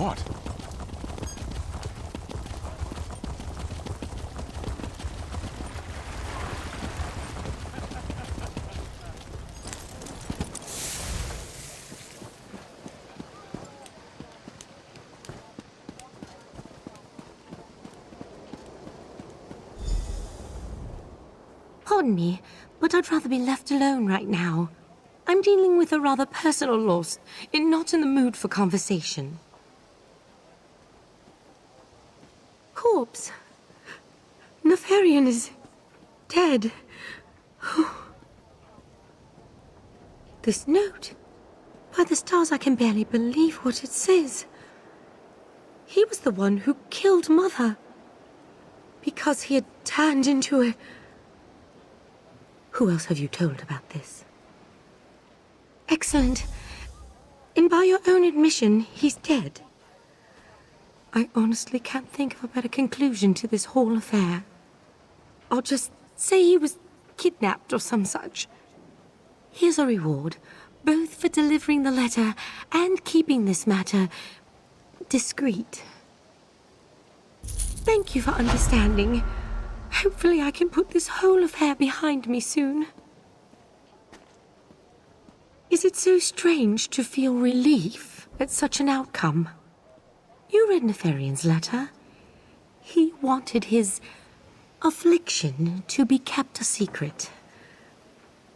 What? Pardon me, but I'd rather be left alone right now. I'm dealing with a rather personal loss, and not in the mood for conversation. Corpse. Nefarian is dead. This note. By the stars, I can barely believe what it says. He was the one who killed Mother. Because he had turned into a... Who else have you told about this? Excellent. And by your own admission, he's dead. I honestly can't think of a better conclusion to this whole affair. I'll just say he was kidnapped or some such. Here's a reward, both for delivering the letter and keeping this matter discreet. Thank you for understanding. Hopefully I can put this whole affair behind me soon. Is it so strange to feel relief at such an outcome? You read Nefarian's letter. He wanted his affliction to be kept a secret.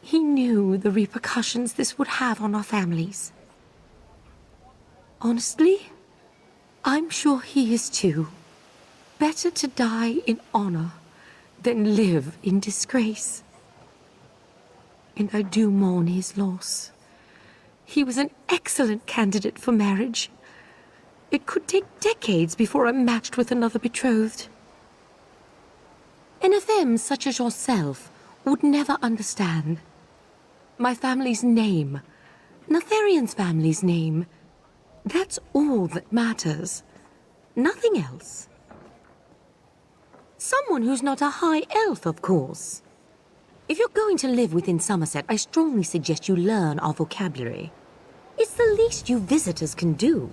He knew the repercussions this would have on our families. Honestly, I'm sure he is too. Better to die in honor than live in disgrace. And I do mourn his loss. He was an excellent candidate for marriage. It could take decades before I'm matched with another betrothed. And a femme such as yourself would never understand. My family's name, Nefarian's family's name, that's all that matters. Nothing else. Someone who's not a high elf, of course. If you're going to live within Summerset, I strongly suggest you learn our vocabulary. It's the least you visitors can do.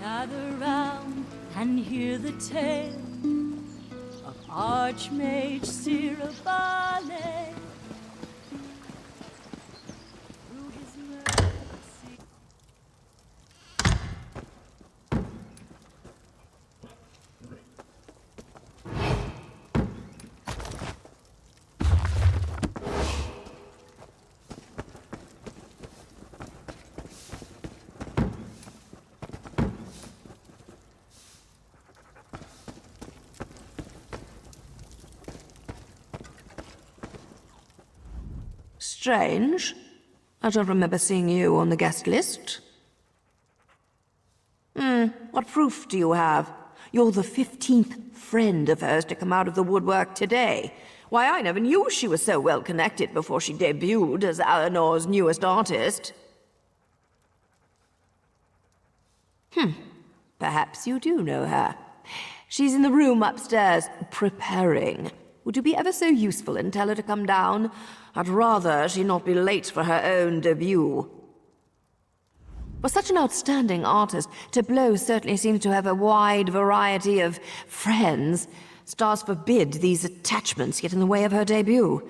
Gather round and hear the tale of Archmage Sirabale. Through his mercy. Strange. I don't remember seeing you on the guest list. What proof do you have? You're the 15th friend of hers to come out of the woodwork today. Why, I never knew she was so well connected before she debuted as Eleanor's newest artist. Perhaps you do know her. She's in the room upstairs, preparing. Would you be ever so useful and tell her to come down? I'd rather she not be late for her own debut. For such an outstanding artist, Tableau certainly seems to have a wide variety of friends. Stars forbid these attachments get in the way of her debut.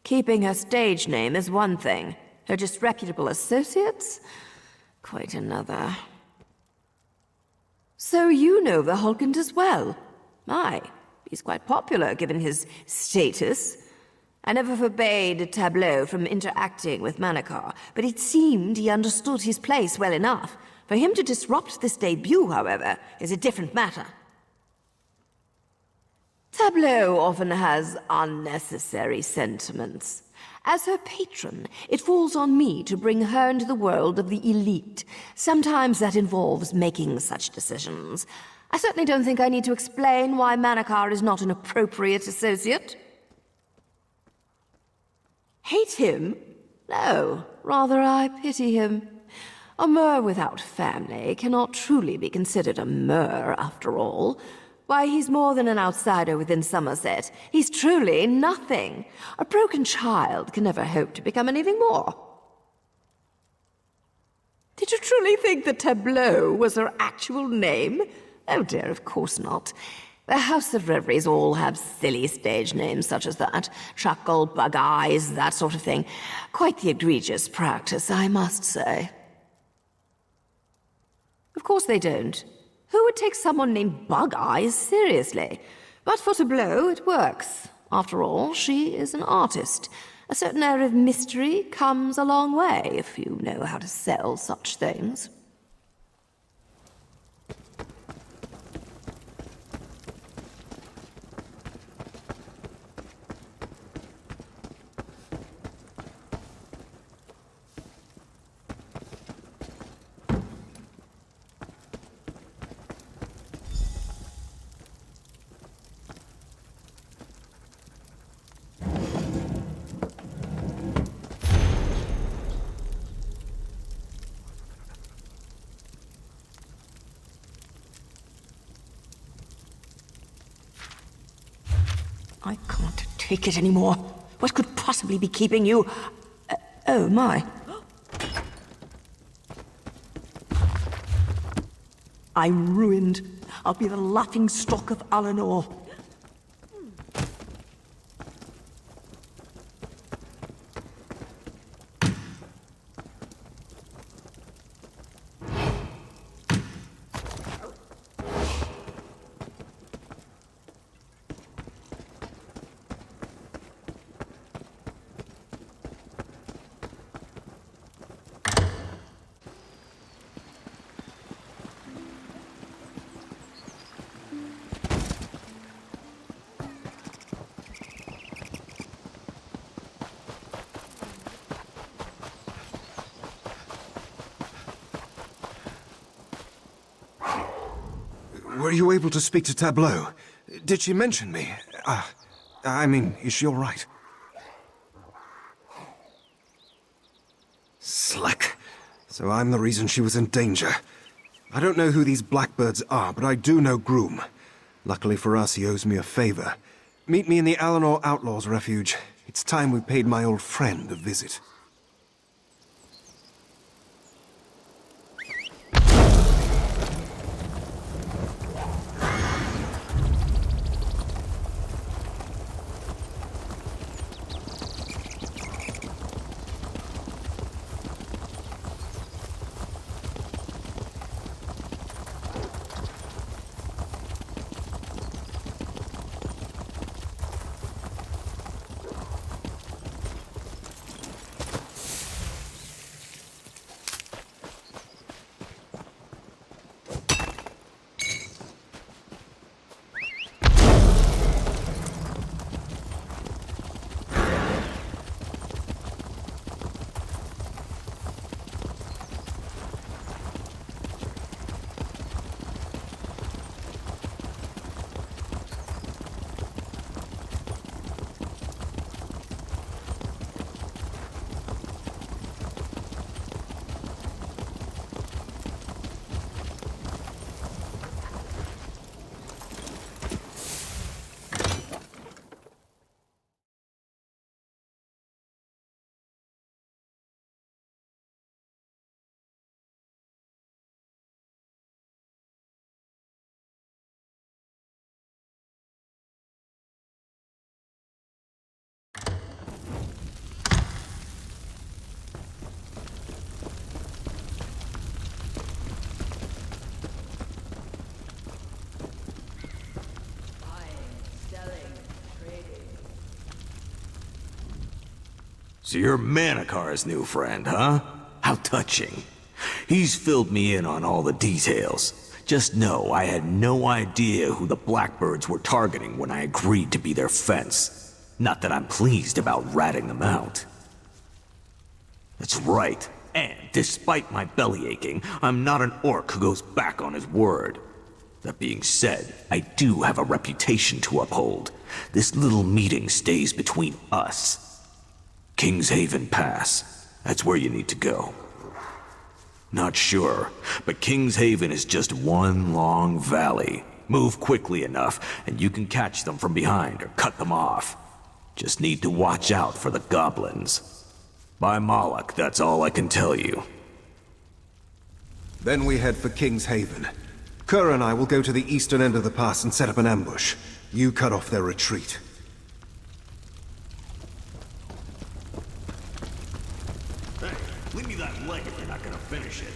Keeping her stage name is one thing. Her disreputable associates? Quite another. So you know the Hulkand as well? Aye, he's quite popular given his status. I never forbade Tableau from interacting with Manakar, but it seemed he understood his place well enough. For him to disrupt this debut, however, is a different matter. Tableau often has unnecessary sentiments. As her patron, it falls on me to bring her into the world of the elite. Sometimes that involves making such decisions. I certainly don't think I need to explain why Manakar is not an appropriate associate. Hate him? No, rather I pity him. A Mer without family cannot truly be considered a Mer, after all. Why, he's more than an outsider within Summerset. He's truly nothing. A broken child can never hope to become anything more. Did you truly think that Tableau was her actual name? Oh dear, of course not. The House of Reveries all have silly stage names such as that. Chuckle, Bug Eyes, that sort of thing. Quite the egregious practice, I must say. Of course they don't. Who would take someone named Bug Eyes seriously? But for Tableau, it works. After all, she is an artist. A certain air of mystery comes a long way if you know how to sell such things. I can't take it anymore. What could possibly be keeping you... oh, my. I'm ruined. I'll be the laughingstock of Eleanor. Were you able to speak to Tableau? Did she mention me? I mean, is she all right? Slack. So I'm the reason she was in danger. I don't know who these blackbirds are, but I do know Groom. Luckily for us, he owes me a favor. Meet me in the Eleanor Outlaws Refuge. It's time we paid my old friend a visit. So you're Manikar's new friend, huh? How touching. He's filled me in on all the details. Just know I had no idea who the Blackbirds were targeting when I agreed to be their fence. Not that I'm pleased about ratting them out. That's right. And despite my belly aching, I'm not an orc who goes back on his word. That being said, I do have a reputation to uphold. This little meeting stays between us. Kingshaven Pass. That's where you need to go. Not sure, but Kingshaven is just one long valley. Move quickly enough, and you can catch them from behind or cut them off. Just need to watch out for the goblins. By Moloch, that's all I can tell you. Then we head for King's Haven. Kerr and I will go to the eastern end of the pass and set up an ambush. You cut off their retreat. Hey, leave me that leg if you're not gonna finish it.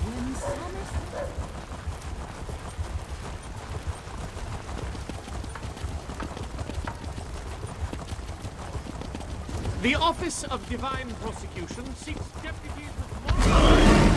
When Summerset The Office of Divine Prosecution seeks deputies with moral...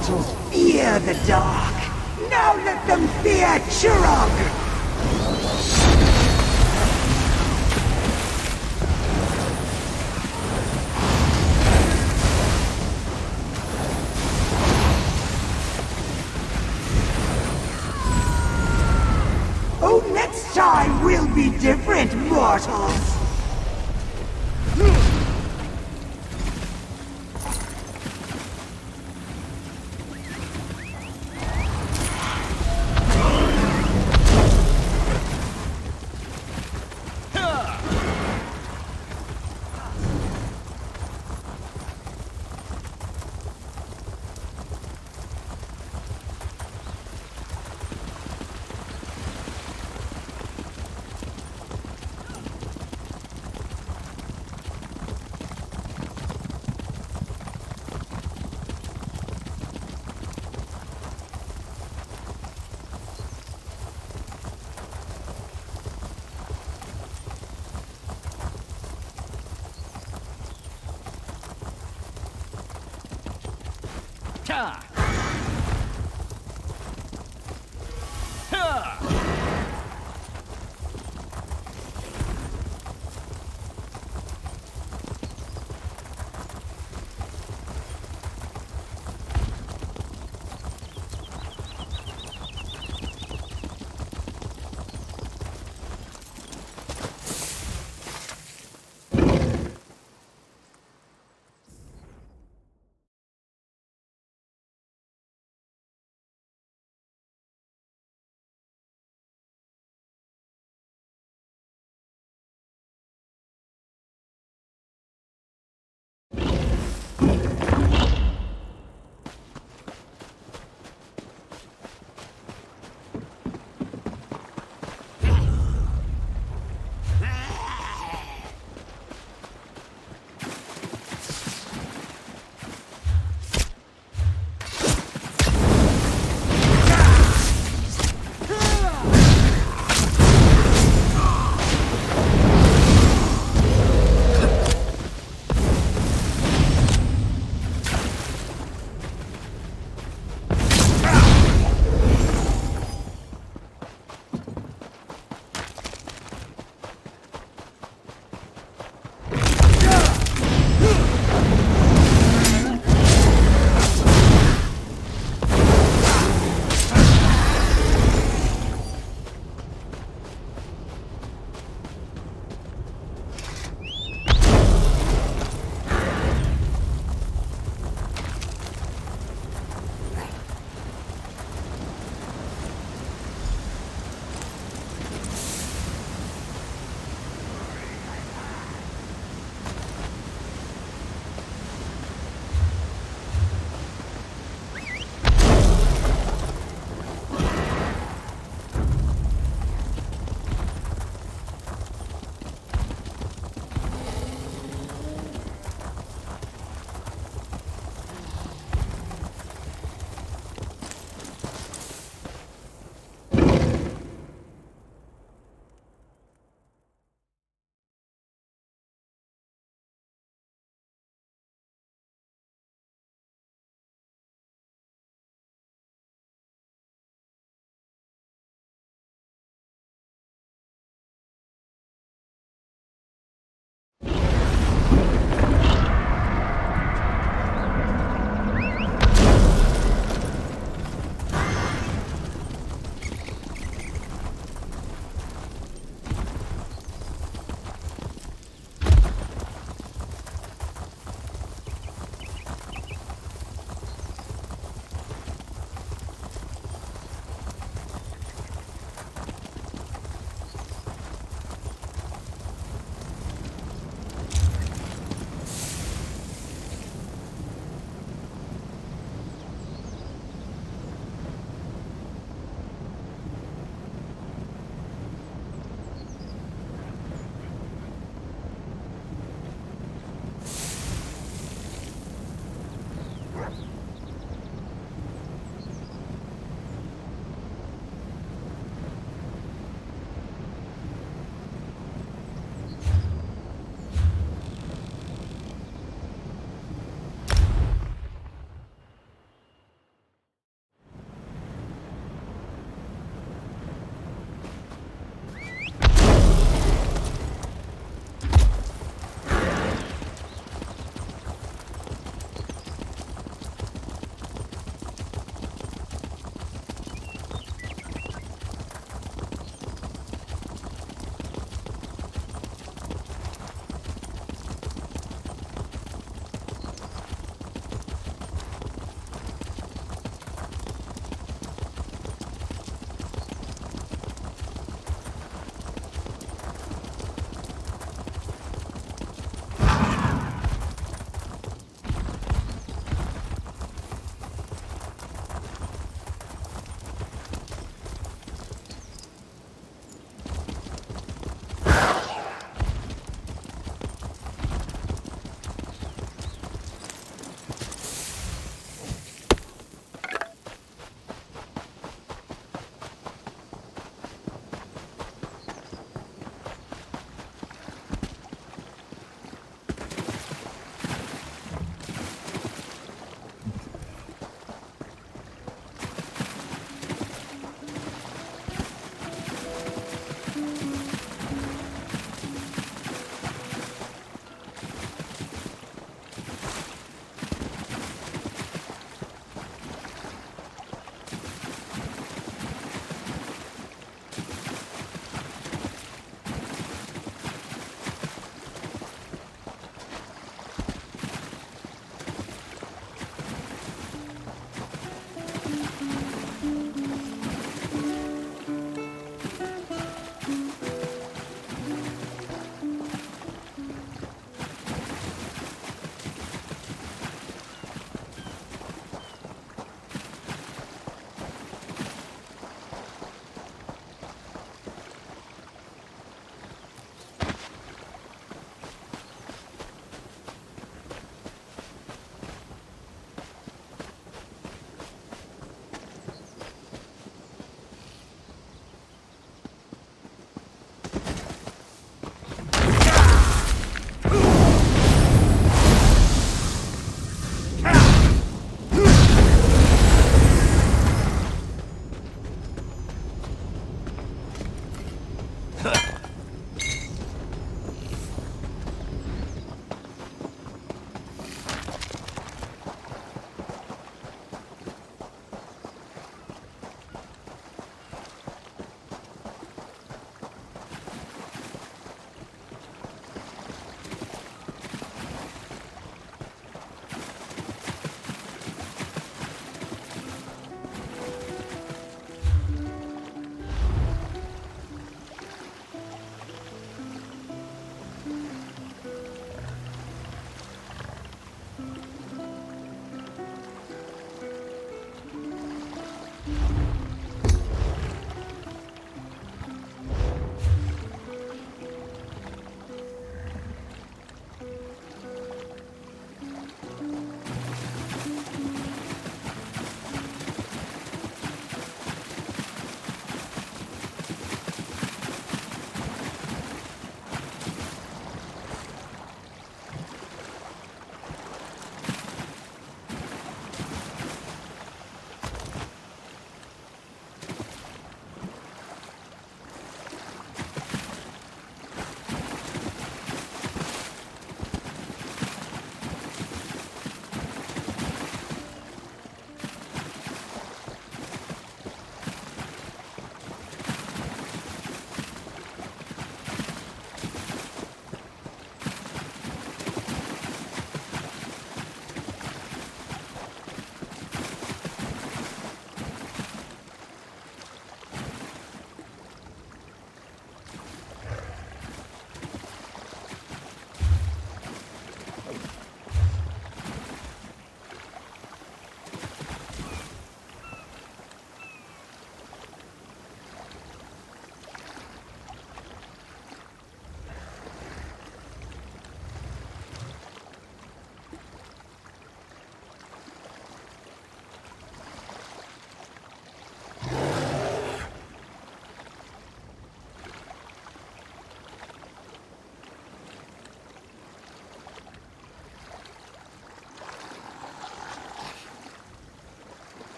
mortals fear the dark. Now let them fear Chirrug! Oh, next time will be different, mortals! Ta! Ha!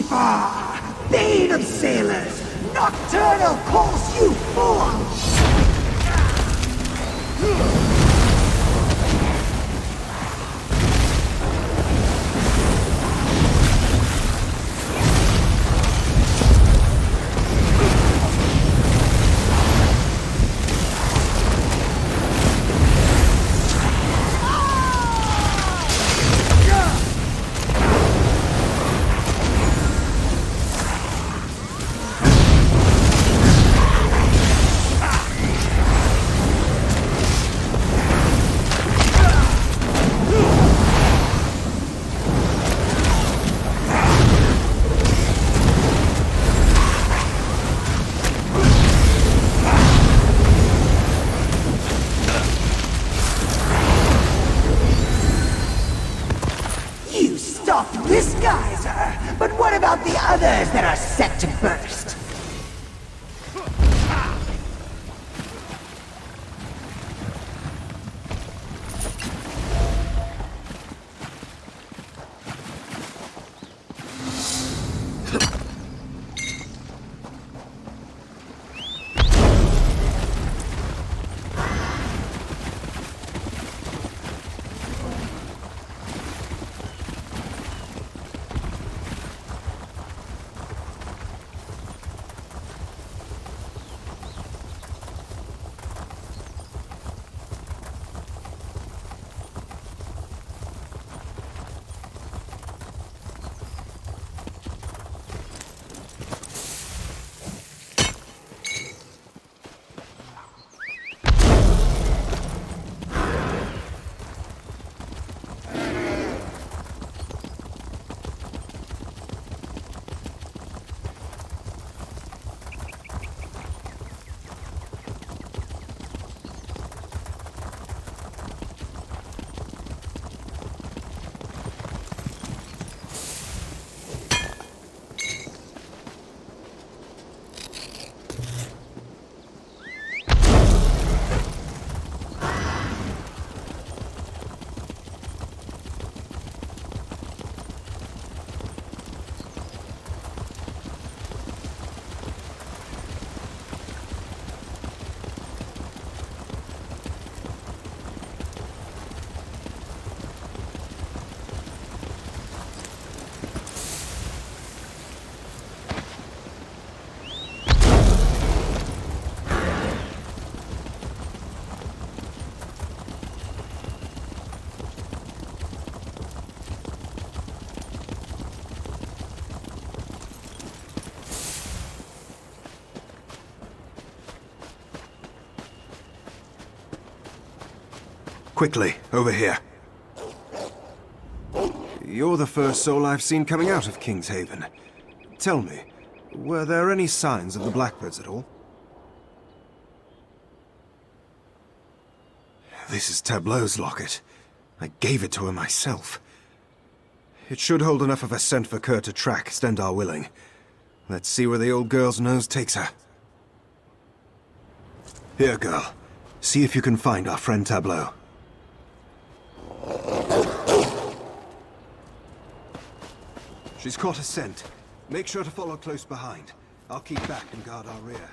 Reaper! Bane of sailors! Nocturnal course, you fool! This geyser, but what about the others that are set to burst? Quickly, over here. You're the first soul I've seen coming out of King's Haven. Tell me, were there any signs of the Blackbirds at all? This is Tableau's locket. I gave it to her myself. It should hold enough of a scent for Kerr to track, Stendar willing. Let's see where the old girl's nose takes her. Here, girl. See if you can find our friend Tableau. She's caught a scent. Make sure to follow close behind. I'll keep back and guard our rear.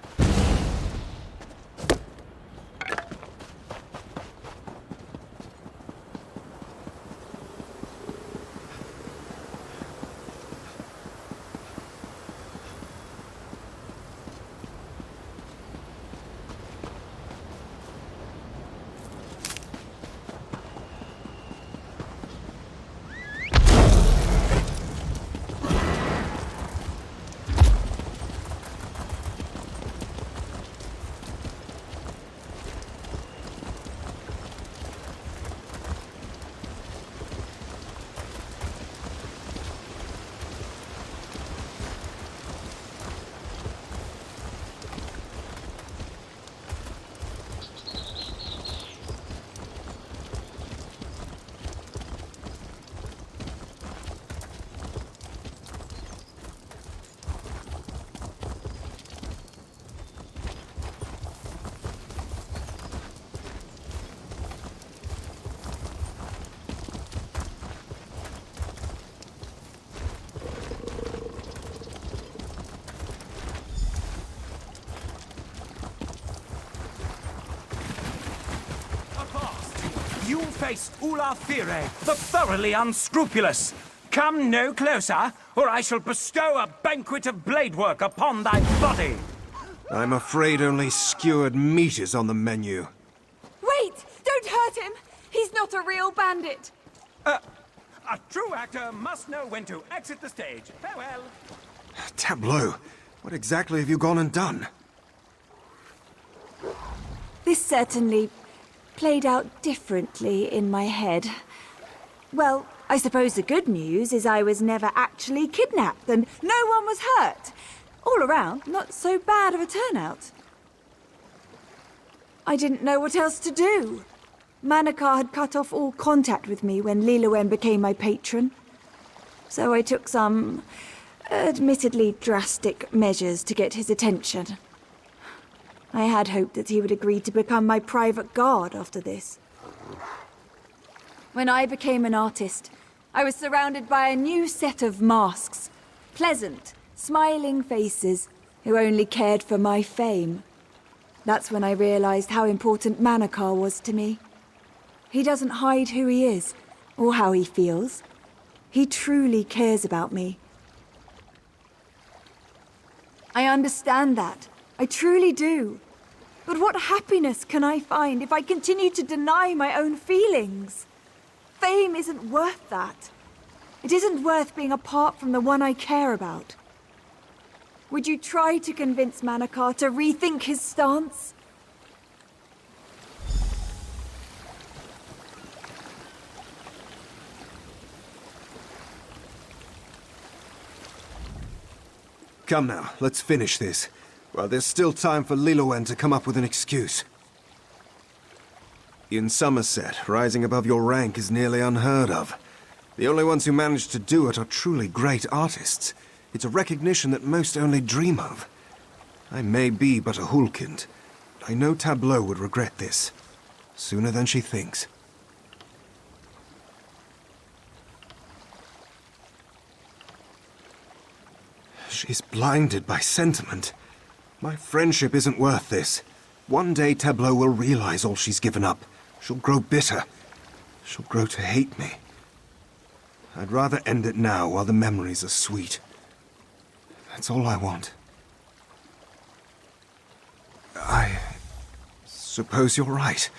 face Ula Fire, the thoroughly unscrupulous. Come no closer, or I shall bestow a banquet of blade work upon thy body. I'm afraid only skewered meat is on the menu. Wait! Don't hurt him! He's not a real bandit! A true actor must know when to exit the stage. Farewell. Tableau, what exactly have you gone and done? This certainly played out differently in my head. Well, I suppose the good news is I was never actually kidnapped and no one was hurt. All around, not so bad of a turnout. I didn't know what else to do. Manakar had cut off all contact with me when Lilowen became my patron. So I took some, admittedly drastic measures to get his attention. I had hoped that he would agree to become my private guard after this. When I became an artist, I was surrounded by a new set of masks. Pleasant, smiling faces who only cared for my fame. That's when I realized how important Manakar was to me. He doesn't hide who he is, or how he feels. He truly cares about me. I understand that. I truly do. But what happiness can I find if I continue to deny my own feelings? Fame isn't worth that. It isn't worth being apart from the one I care about. Would you try to convince Manakar to rethink his stance? Come now, let's finish this. Well, there's still time for Lilowen to come up with an excuse. In Summerset, rising above your rank is nearly unheard of. The only ones who manage to do it are truly great artists. It's a recognition that most only dream of. I may be but a Hulkind. I know Tableau would regret this. Sooner than she thinks. She's blinded by sentiment. My friendship isn't worth this. One day Tableau will realize all she's given up. She'll grow bitter. She'll grow to hate me. I'd rather end it now while the memories are sweet. That's all I want. I suppose you're right.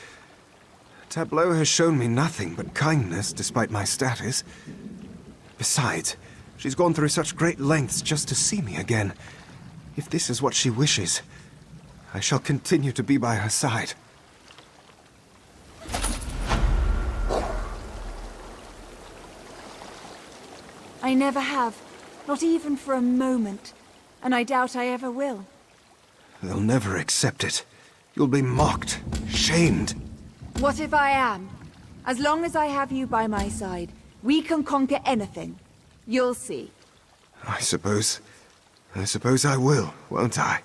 Tableau has shown me nothing but kindness despite my status. Besides, she's gone through such great lengths just to see me again. If this is what she wishes, I shall continue to be by her side. I never have, not even for a moment, and I doubt I ever will. They'll never accept it. You'll be mocked, shamed. What if I am? As long as I have you by my side, we can conquer anything. You'll see. I suppose I will, won't I?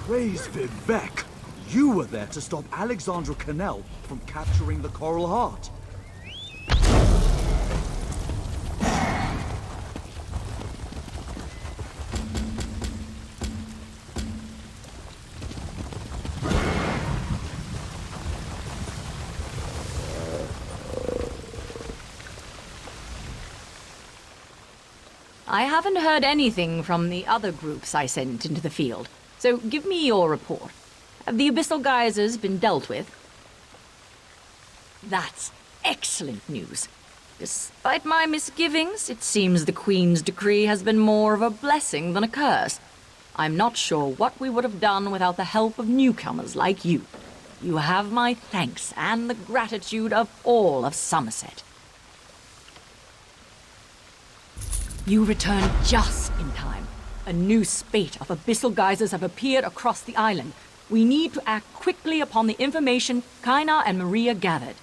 Praise Vivek! You were there to stop Alexandra Cannell from capturing the Coral Heart. I haven't heard anything from the other groups I sent into the field, so give me your report. Have the abyssal geysers been dealt with? That's excellent news. Despite my misgivings, it seems the Queen's decree has been more of a blessing than a curse. I'm not sure what we would have done without the help of newcomers like you. You have my thanks and the gratitude of all of Summerset. You returned just in time. A new spate of abyssal geysers have appeared across the island. We need to act quickly upon the information Kaina and Maria gathered.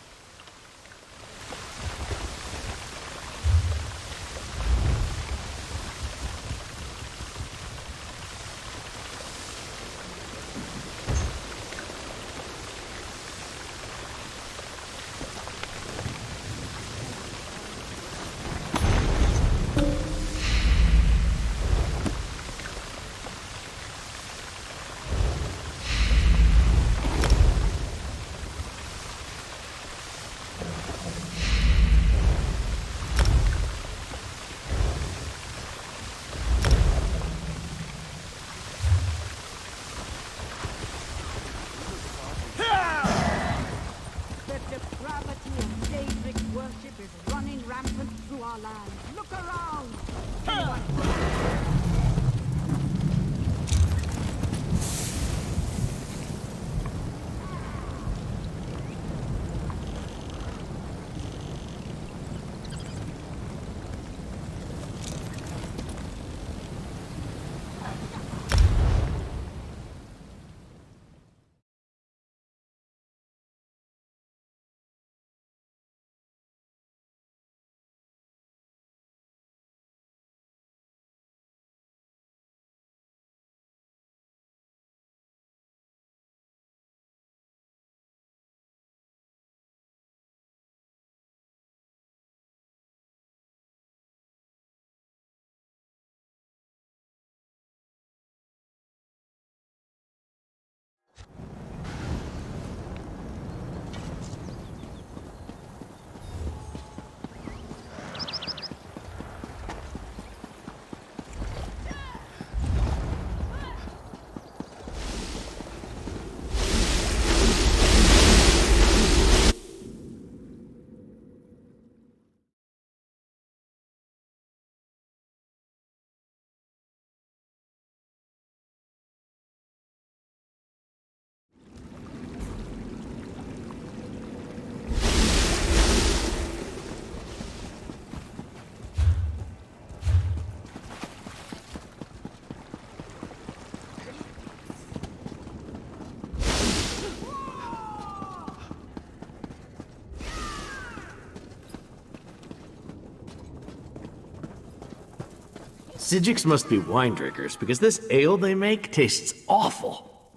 Psijics must be wine drinkers, because this ale they make tastes awful.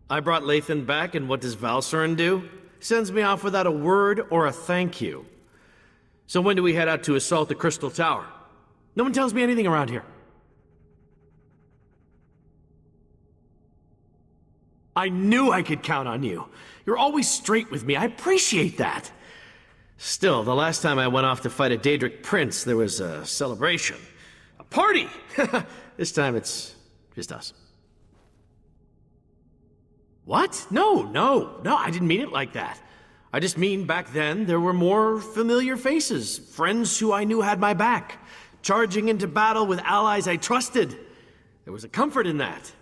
I brought Lathan back, and what does Valsorin do? Sends me off without a word or a thank you. So when do we head out to assault the Crystal Tower? No one tells me anything around here. I knew I could count on you. You're always straight with me. I appreciate that. Still, the last time I went off to fight a Daedric prince, there was a celebration. A party! This time it's just us. What? No, I didn't mean it like that. I just mean back then there were more familiar faces, friends who I knew had my back, charging into battle with allies I trusted. There was a comfort in that.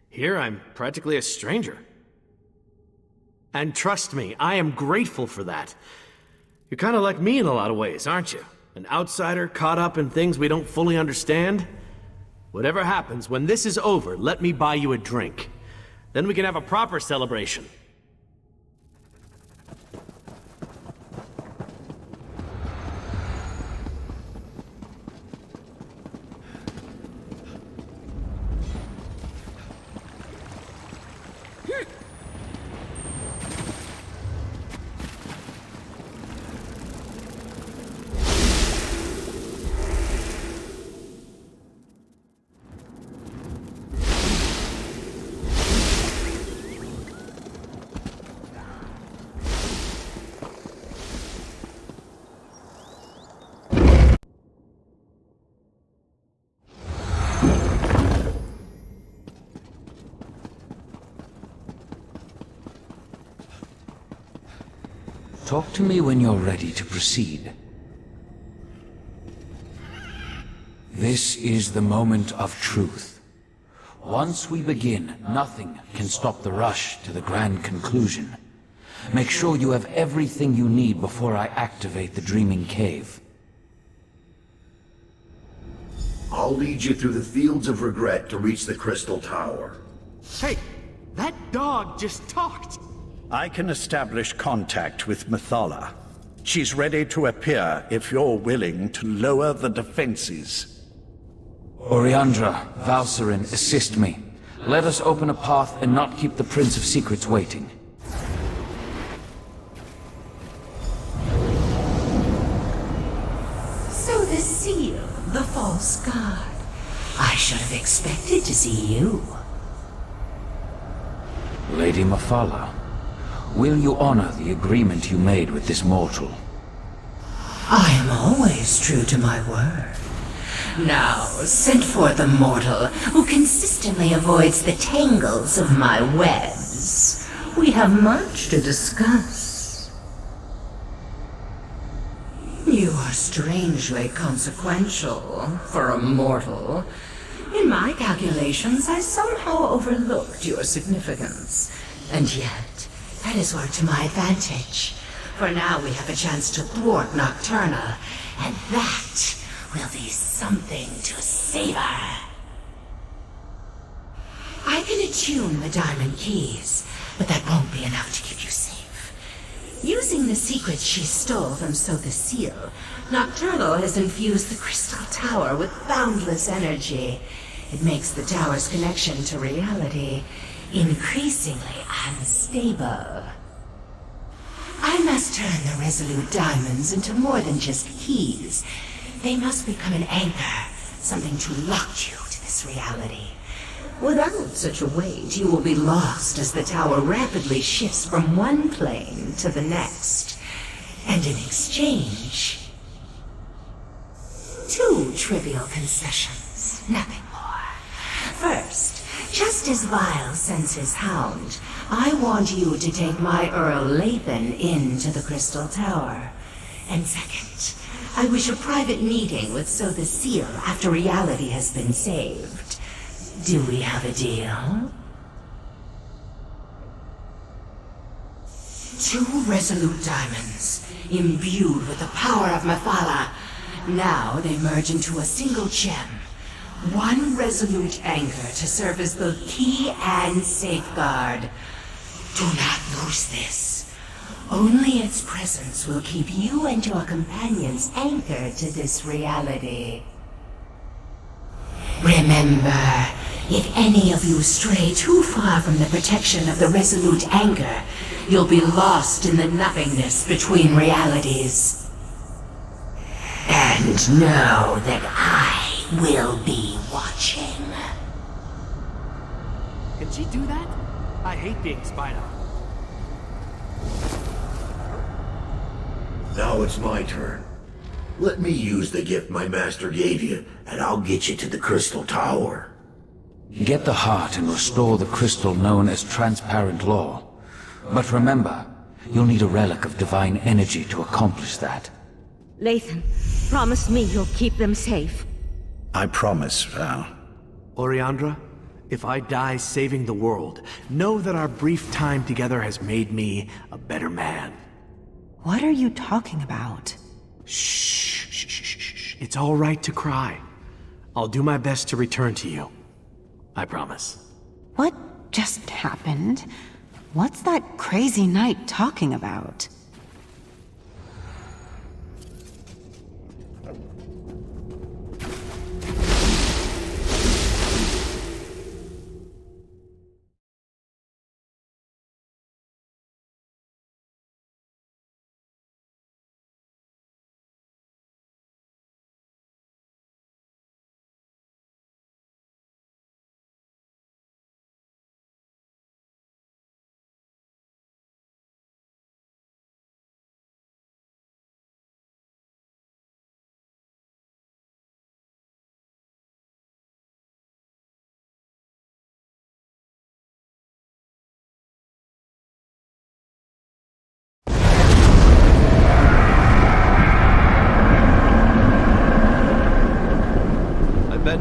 Here I'm practically a stranger. And trust me, I am grateful for that. You're kind of like me in a lot of ways, aren't you? An outsider caught up in things we don't fully understand. Whatever happens, when this is over, let me buy you a drink. Then we can have a proper celebration. Talk to me when you're ready to proceed. This is the moment of truth. Once we begin, nothing can stop the rush to the grand conclusion. Make sure you have everything you need before I activate the Dreaming Cave. I'll lead you through the fields of regret to reach the Crystal Tower. Hey, that dog just talked. I can establish contact with Methala. She's ready to appear if you're willing to lower the defenses. Oriandra, Valsarin, assist me. Let us open a path and not keep the Prince of Secrets waiting. So the seal, the false god. I should have expected to see you. Lady Methala, will you honor the agreement you made with this mortal? I am always true to my word. Now, send forth a mortal who consistently avoids the tangles of my webs. We have much to discuss. You are strangely consequential for a mortal. In my calculations, I somehow overlooked your significance. And yet, that is worked to my advantage. For now we have a chance to thwart Nocturnal, and that will be something to savor. I can attune the diamond keys, but that won't be enough to keep you safe. Using the secrets she stole from So the Seal, Nocturnal has infused the Crystal Tower with boundless energy. It makes the tower's connection to reality increasingly unstable. I must turn the Resolute Diamonds into more than just keys. They must become an anchor, something to lock you to this reality. Without such a weight, you will be lost as the tower rapidly shifts from one plane to the next. And in exchange, 2 trivial concessions, nothing more. First, just as Vile sends his hound, I want you to take my Earl Lathan into the Crystal Tower. And second, I wish a private meeting with So the Seal after reality has been saved. Do we have a deal? 2 resolute diamonds, imbued with the power of Methala. Now they merge into a single gem. 1 resolute anchor to serve as the key and safeguard. Do not lose this. Only its presence will keep you and your companions anchored to this reality. Remember, if any of you stray too far from the protection of the resolute anchor, you'll be lost in the nothingness between realities. And know that I will be watching. Can she do that? I hate being spied on. Now it's my turn. Let me use the gift my master gave you, and I'll get you to the Crystal Tower. Get the heart and restore the crystal known as Transparent Law. But remember, you'll need a relic of divine energy to accomplish that. Lathan, promise me you'll keep them safe. I promise, Val. Oriandra, if I die saving the world, know that our brief time together has made me a better man. What are you talking about? Shh, shh, shh, shh, shh. It's all right to cry. I'll do my best to return to you. I promise. What just happened? What's that crazy knight talking about?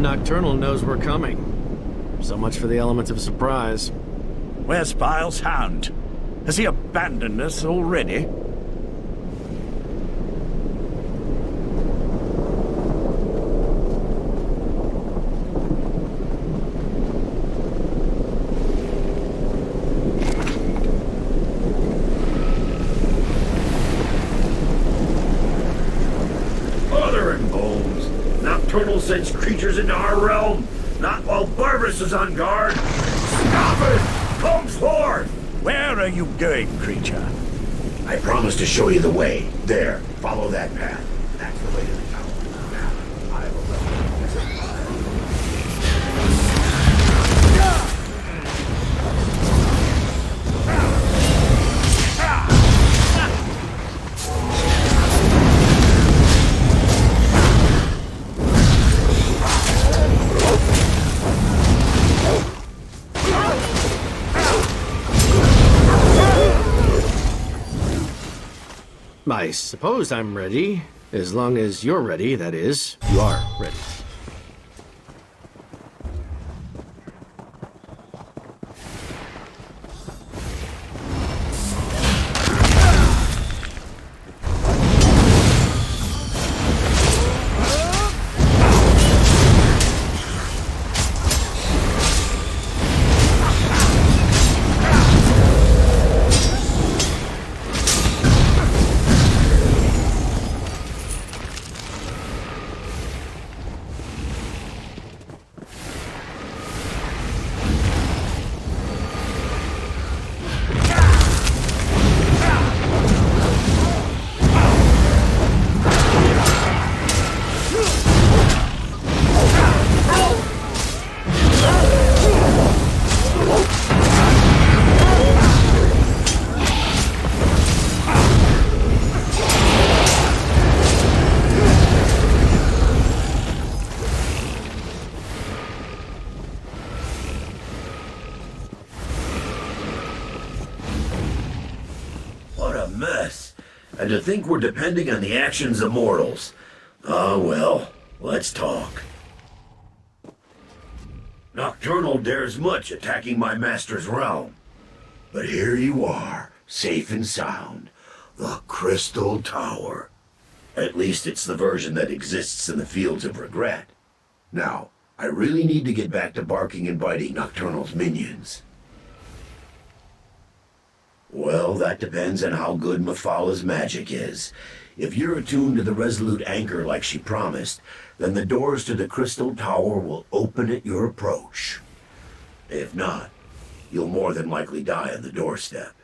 that Nocturnal knows we're coming. So much for the element of surprise. Where's Vile's hound? Has he abandoned us already? Mother and bones! Nocturnal sends creatures into our realm, not while Barbarous is on guard. Stop it! Come forth! Where are you going, creature? I promise to show you the way. There, follow that path. That's the way to the tower. Now, I will I suppose I'm ready. As long as you're ready, that is. You are ready. mess. And to think we're depending on the actions of mortals. Ah, well, let's talk. Nocturnal dares much attacking my master's realm. But here you are, safe and sound. The Crystal Tower. At least it's the version that exists in the Fields of Regret. Now, I really need to get back to barking and biting Nocturnal's minions. Well, that depends on how good Mephalah's magic is. If you're attuned to the Resolute Anchor like she promised, then the doors to the Crystal Tower will open at your approach. If not, you'll more than likely die on the doorstep.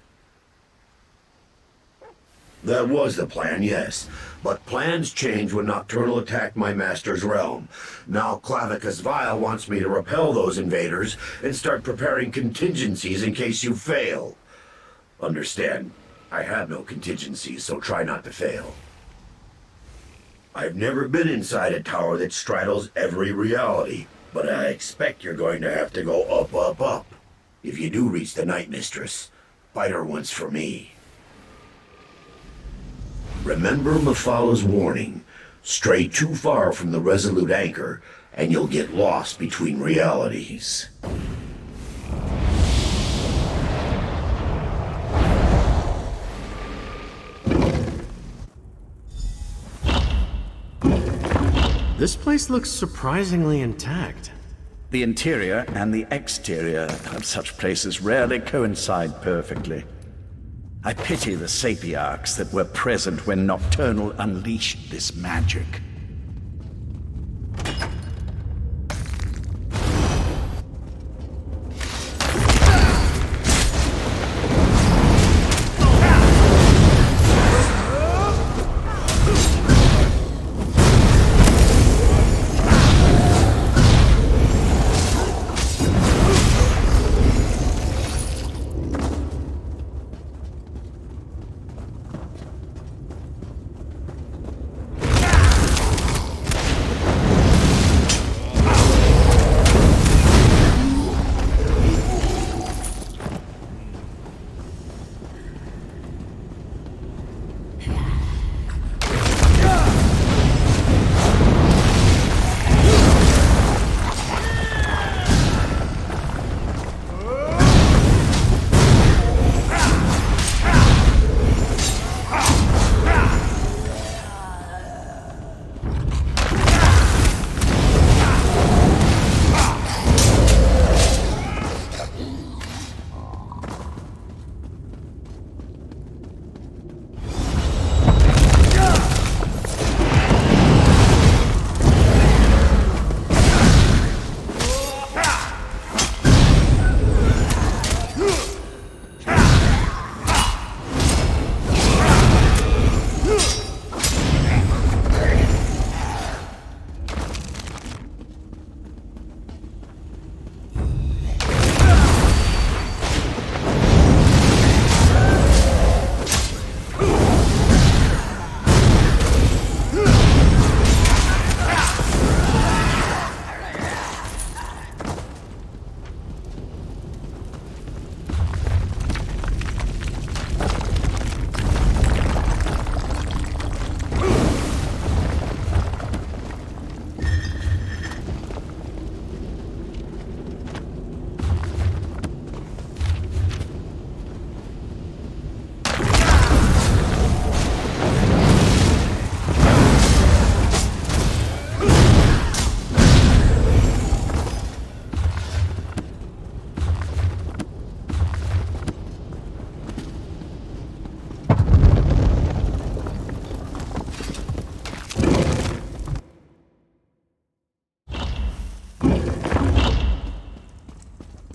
That was the plan, yes. But plans change when Nocturnal attacked my master's realm. Now Clavicus Vile wants me to repel those invaders and start preparing contingencies in case you fail. Understand, I have no contingencies, so try not to fail. I've never been inside a tower that straddles every reality, but I expect you're going to have to go up, up, up. If you do reach the Night Mistress, fight her once for me. Remember Mephalah's warning. Stray too far from the Resolute Anchor, and you'll get lost between realities. This place looks surprisingly intact. The interior and the exterior of such places rarely coincide perfectly. I pity the sapiarchs that were present when Nocturnal unleashed this magic.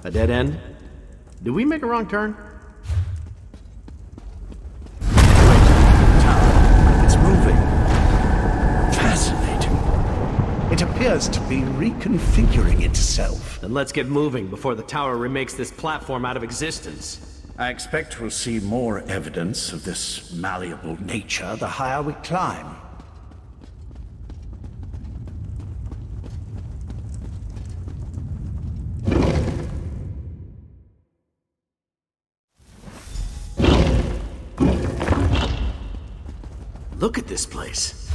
A dead end? Did we make a wrong turn? It's moving. Fascinating. It appears to be reconfiguring itself. Then let's get moving before the tower remakes this platform out of existence. I expect we'll see more evidence of this malleable nature the higher we climb. Look at this place.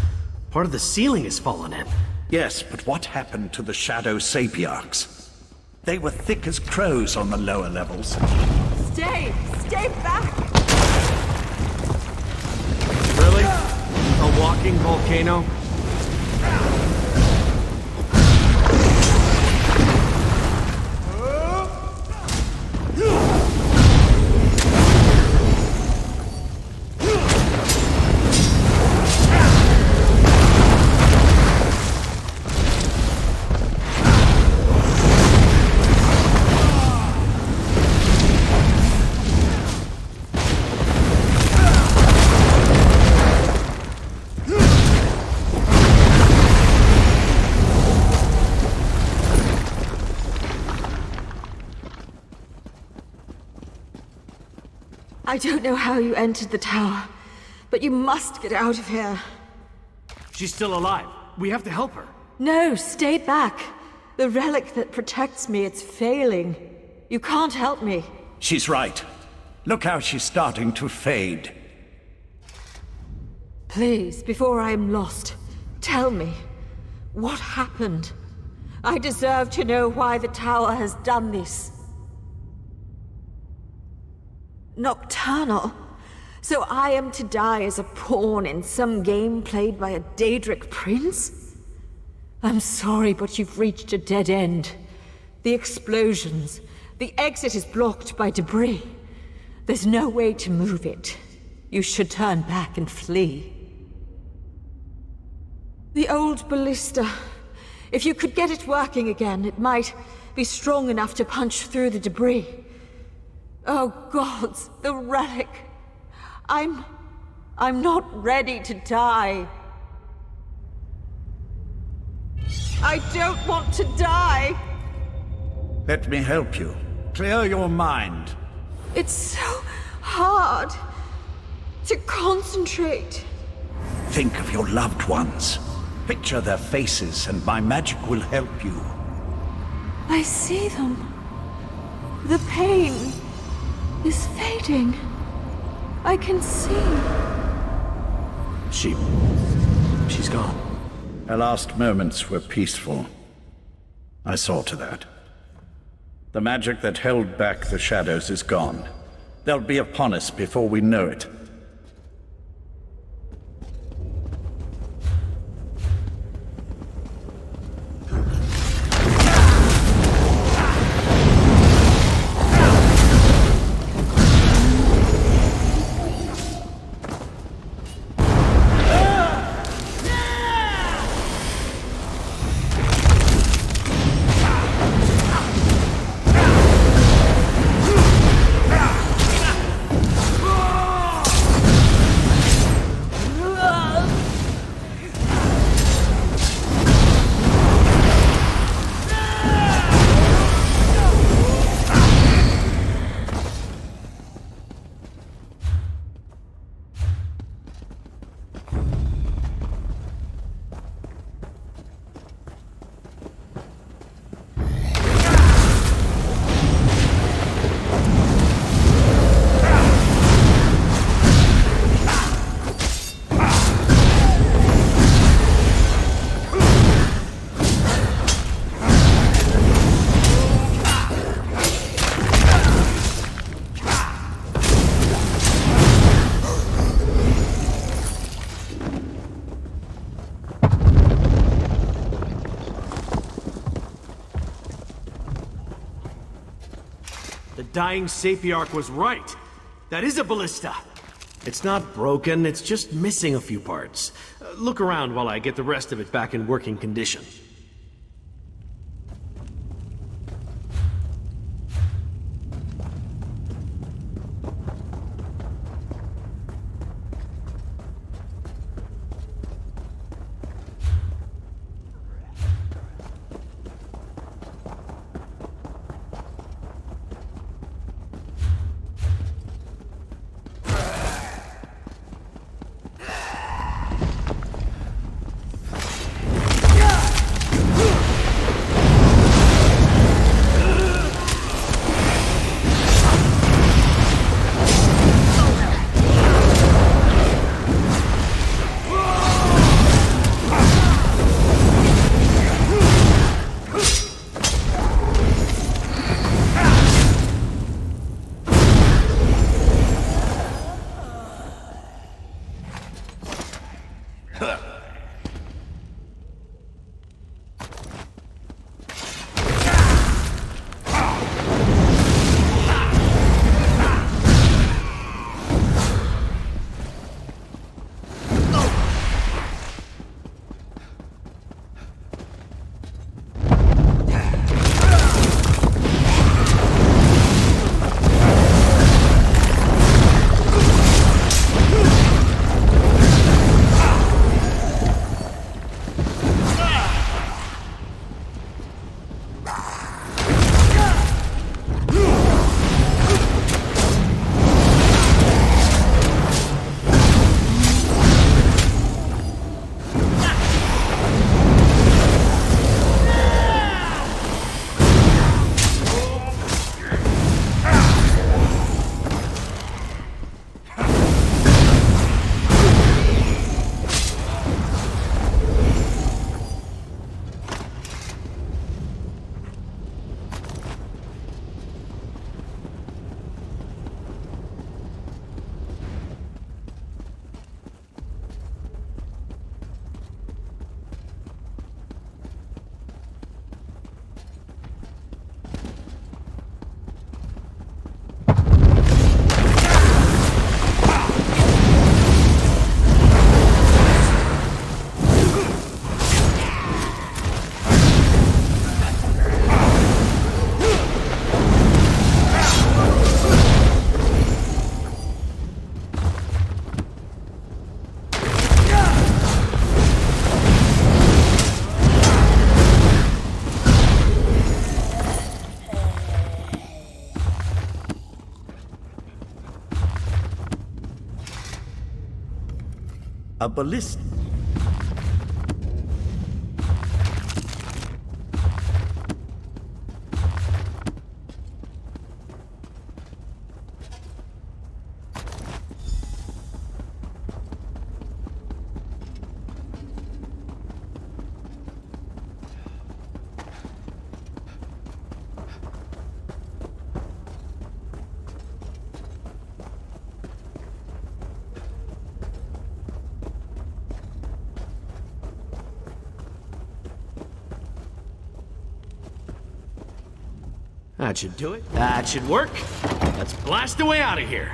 Part of the ceiling has fallen in. Yes, but what happened to the Shadow Sapiarchs? They were thick as crows on the lower levels. Stay back! Really? A walking volcano? I don't know how you entered the tower, but you must get out of here. She's still alive. We have to help her. No, stay back. The relic that protects me, it's failing. You can't help me. She's right. Look how she's starting to fade. Please, before I am lost, tell me, what happened? I deserve to know why the tower has done this. Nocturnal? So I am to die as a pawn in some game played by a Daedric prince? I'm sorry, but you've reached a dead end. The explosions. The exit is blocked by debris. There's no way to move it. You should turn back and flee. The old ballista. If you could get it working again, it might be strong enough to punch through the debris. Oh gods, the relic. I'm not ready to die. I don't want to die. Let me help you. Clear your mind. It's so hard to concentrate. Think of your loved ones. Picture their faces and my magic will help you. I see them. The pain is fading. I can see. She's gone. Her last moments were peaceful. I saw to that. The magic that held back the shadows is gone. They'll be upon us before we know it. The dying Sapiarch was right. That is a ballista. It's not broken, it's just missing a few parts. Look around while I get the rest of it back in working condition. A ballista. That should do it. That should work. Let's blast away out of here.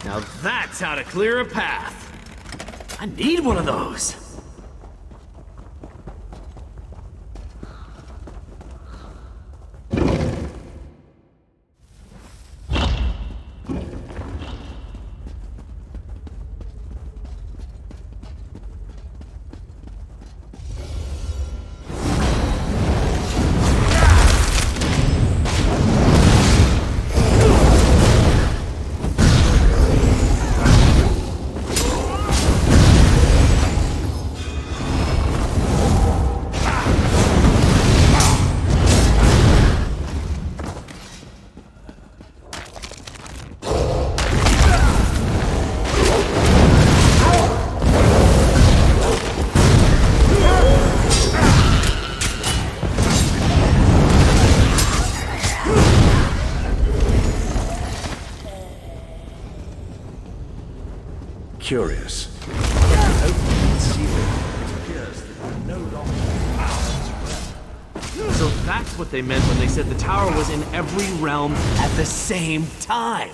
Now that's how to clear a path. I need one of those. Curious. So that's what they meant when they said the tower was in every realm at the same time.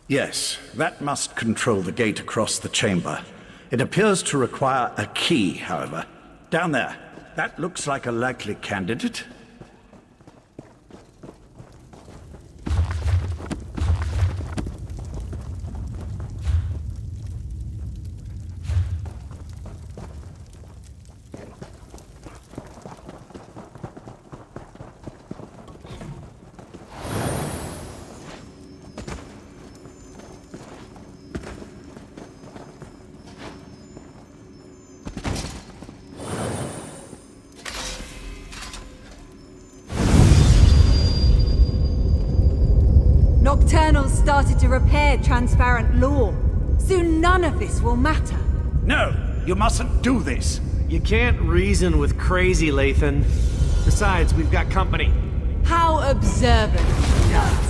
Yes, that must control the gate across the chamber. It appears to require a key, however. Down there. That looks like a likely candidate. Nocturnals started to repair transparent law. Soon none of this will matter. No, you mustn't do this. You can't reason with crazy, Lathan. Besides, we've got company. How observant, nut.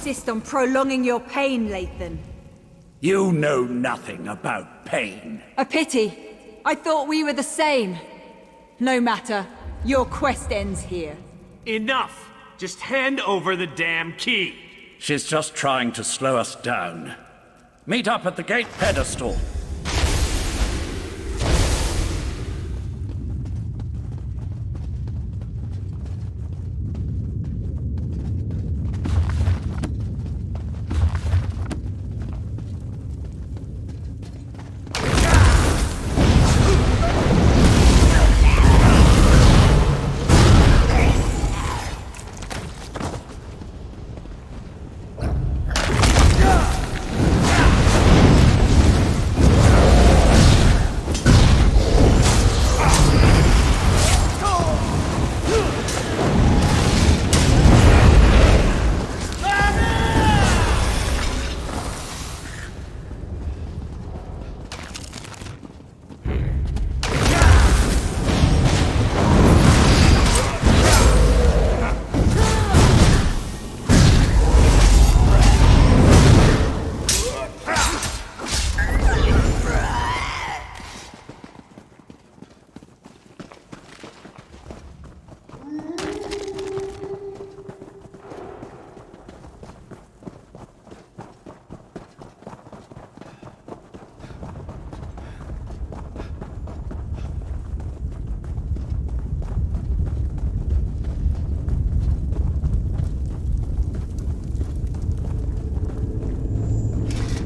insist on prolonging your pain, Lathan. You know nothing about pain. A pity. I thought we were the same. No matter. Your quest ends here. Enough! Just hand over the damn key! She's just trying to slow us down. Meet up at the gate pedestal.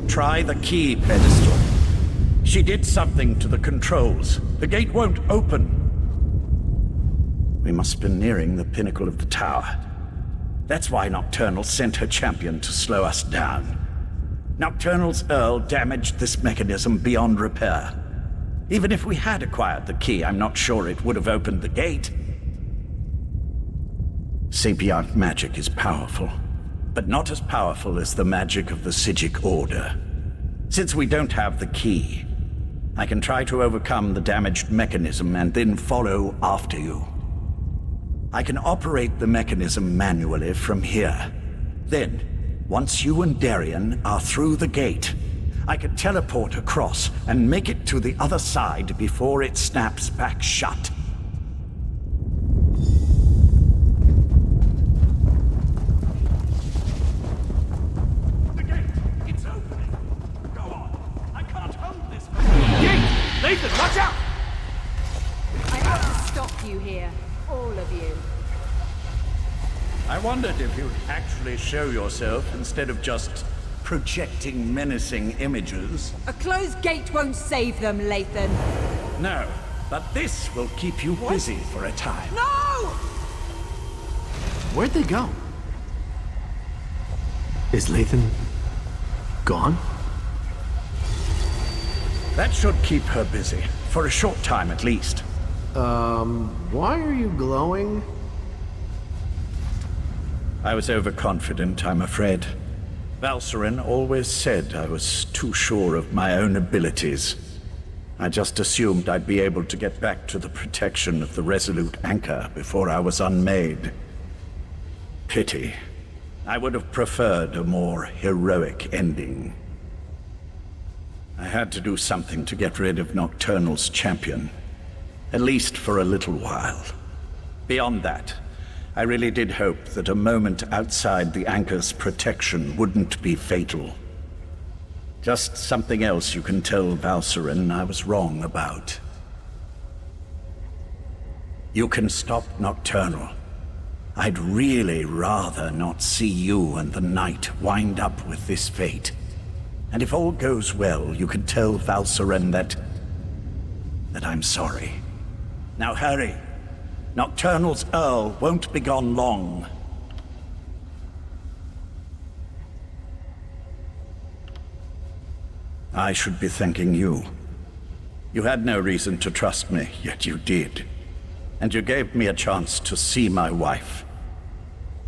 Try the key pedestal. She did something to the controls. The gate won't open. We must be nearing the pinnacle of the tower. That's why Nocturnal sent her champion to slow us down. Nocturnal's Earl damaged this mechanism beyond repair. Even if we had acquired the key, I'm not sure it would have opened the gate. Sapiant magic is powerful, but not as powerful as the magic of the Psijic Order. Since we don't have the key, I can try to overcome the damaged mechanism and then follow after you. I can operate the mechanism manually from here. Then, once you and Darien are through the gate, I can teleport across and make it to the other side before it snaps back shut. Lathan, watch out! I have to stop you here. All of you. I wondered if you'd actually show yourself instead of just projecting menacing images. A closed gate won't save them, Lathan. No, but this will keep you busy for a time. No! Where'd they go? Is Lathan gone? That should keep her busy, for a short time at least. Why are you glowing? I was overconfident, I'm afraid. Valcerin always said I was too sure of my own abilities. I just assumed I'd be able to get back to the protection of the Resolute Anchor before I was unmade. Pity. I would have preferred a more heroic ending. I had to do something to get rid of Nocturnal's champion. At least for a little while. Beyond that, I really did hope that a moment outside the Anchor's protection wouldn't be fatal. Just something else you can tell Valcerin I was wrong about. You can stop Nocturnal. I'd really rather not see you and the Knight wind up with this fate. And if all goes well, you can tell Valcerin that I'm sorry. Now hurry. Nocturnal's Earl won't be gone long. I should be thanking you. You had no reason to trust me, yet you did. And you gave me a chance to see my wife.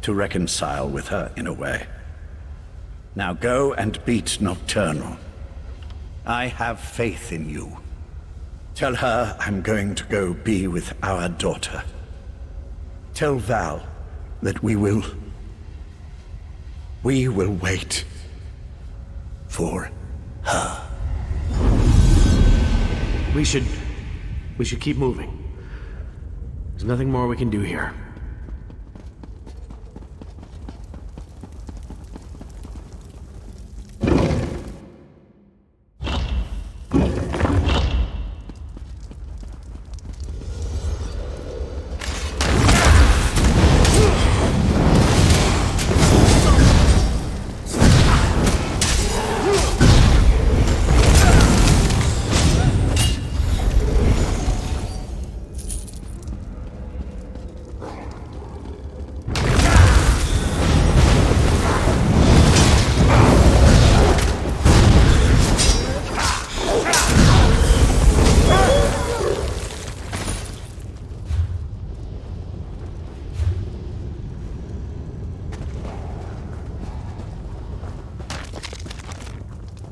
To reconcile with her in a way. Now go and beat Nocturnal. I have faith in you. Tell her I'm going to go be with our daughter. Tell Val that we will We will wait for her. We should keep moving. There's nothing more we can do here.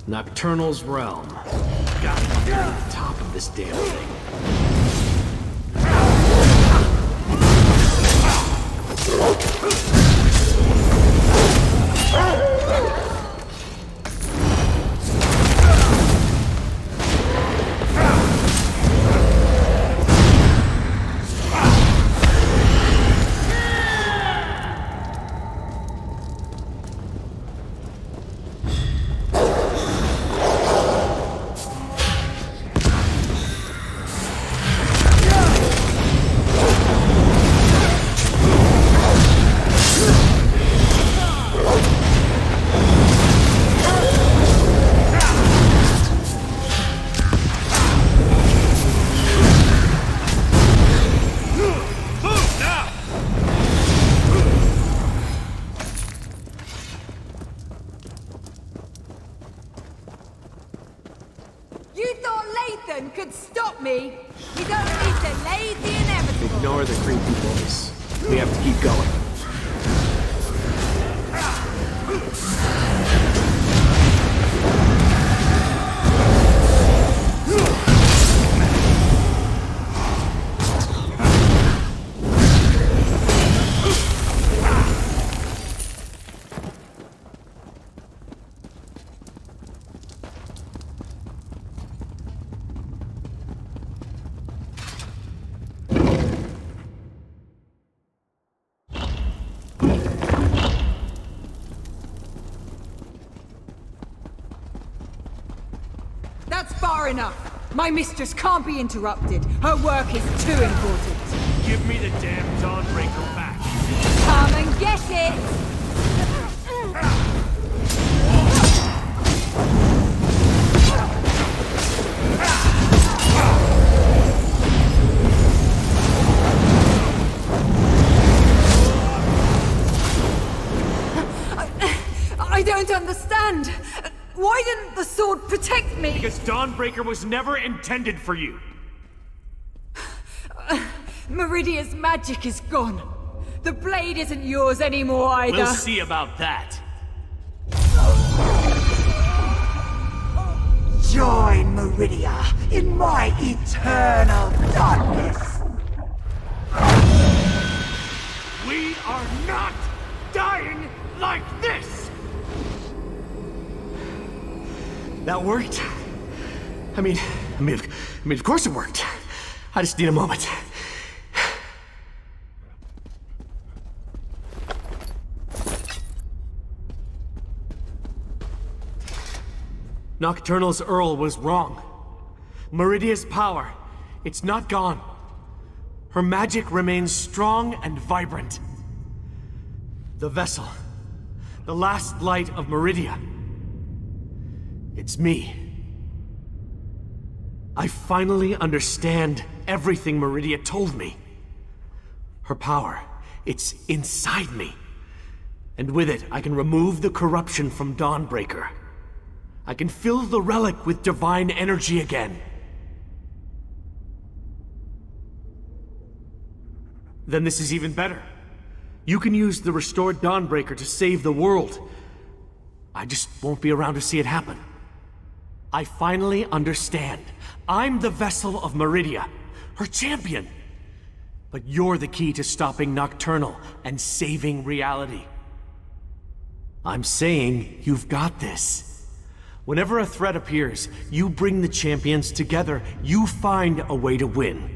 Nocturnal's realm. Gotta get to the top of this damn thing. You thought Lathan could stop me? You don't need to lay the inevitable. Ignore the creepy voice. We have to keep going. That's far enough. My mistress can't be interrupted. Her work is too important. Give me the damn Dawnbreaker back. Come and get it! I don't understand. Why didn't the sword protect me? Because Dawnbreaker was never intended for you. Meridia's magic is gone. The blade isn't yours anymore either. We'll see about that. Join Meridia in my eternal darkness. We are not dying like this! That worked? I mean, of course it worked. I just need a moment. Nocturnal's Earl was wrong. Meridia's power, it's not gone. Her magic remains strong and vibrant. The vessel, the last light of Meridia. It's me. I finally understand everything Meridia told me. Her power, it's inside me. And with it, I can remove the corruption from Dawnbreaker. I can fill the relic with divine energy again. Then this is even better. You can use the restored Dawnbreaker to save the world. I just won't be around to see it happen. I finally understand. I'm the vessel of Meridia, her champion. But you're the key to stopping Nocturnal and saving reality. I'm saying you've got this. Whenever a threat appears, you bring the champions together. You find a way to win.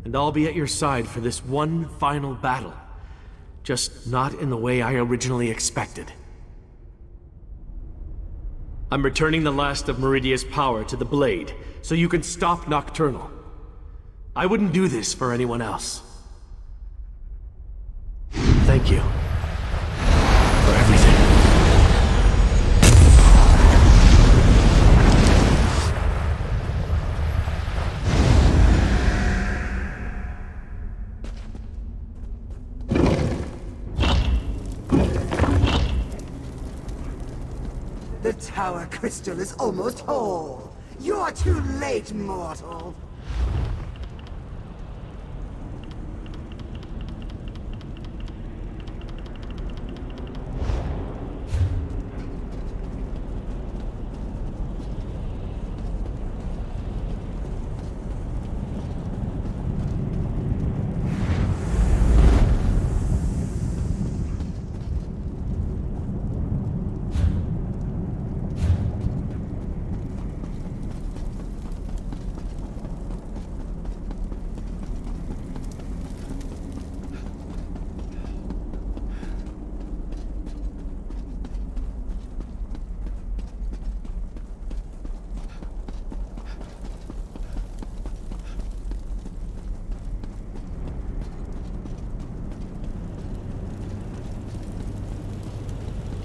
And I'll be at your side for this one final battle. Just not in the way I originally expected. I'm returning the last of Meridia's power to the blade, so you can stop Nocturnal. I wouldn't do this for anyone else. Thank you. For everything. The tower crystal is almost whole. You're too late, mortal.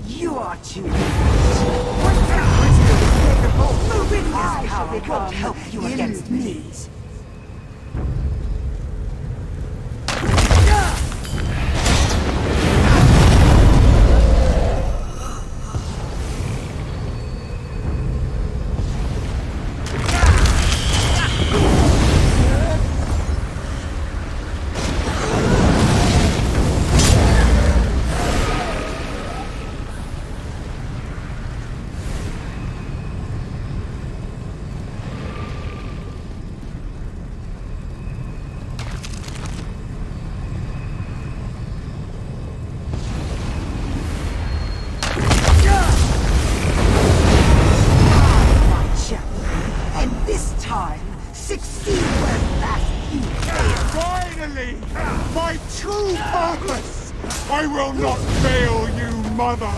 You are too late. Move in, his power won't help you against me. Finally! My true purpose! I will not fail you, Mother!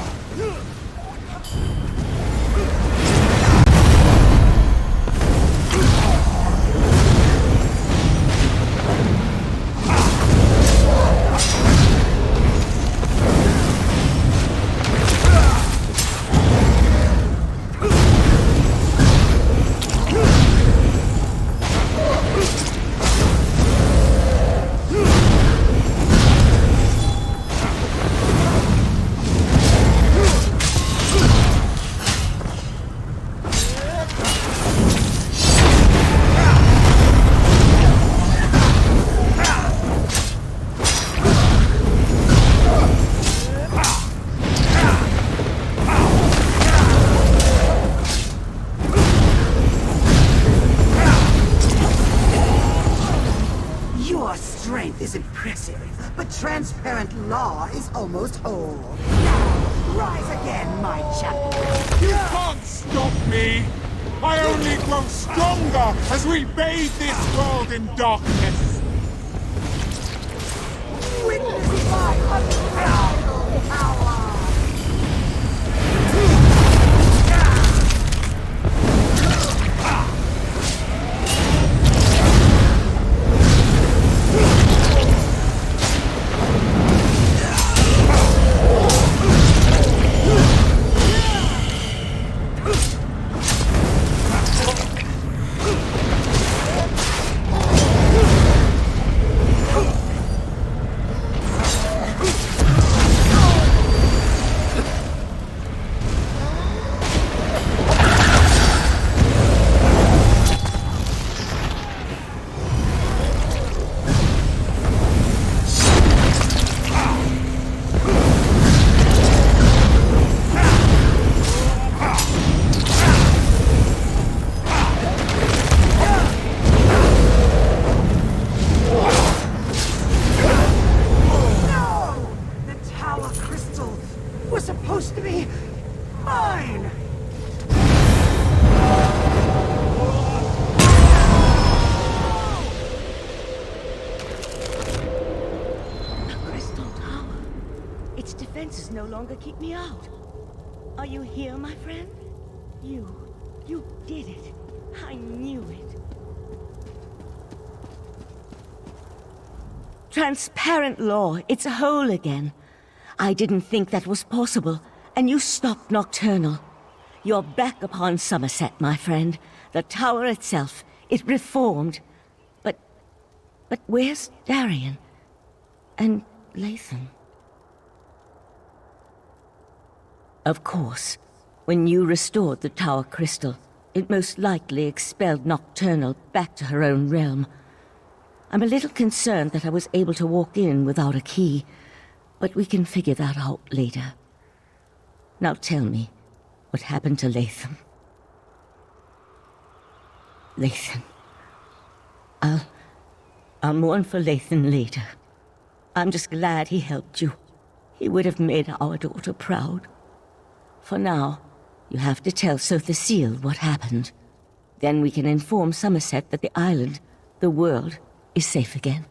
Your strength is impressive, but transparent law is almost whole. Now, rise again, my champion. You can't stop me! I only grow stronger as we bathe this world in darkness! Witness my unparalleled power! defenses no longer keep me out. Are you here, my friend? You did it. I knew it. Transparent law, it's whole again. I didn't think that was possible, and you stopped Nocturnal. You're back upon Summerset, my friend. The tower itself, it reformed. But where's Darian? And Latham? Of course, when you restored the tower crystal, it most likely expelled Nocturnal back to her own realm. I'm a little concerned that I was able to walk in without a key, but we can figure that out later. Now tell me, what happened to Latham? Latham. I'll mourn for Latham later. I'm just glad he helped you. He would have made our daughter proud. For now, you have to tell Sotha the Seal what happened. Then we can inform Summerset that the island, the world, is safe again.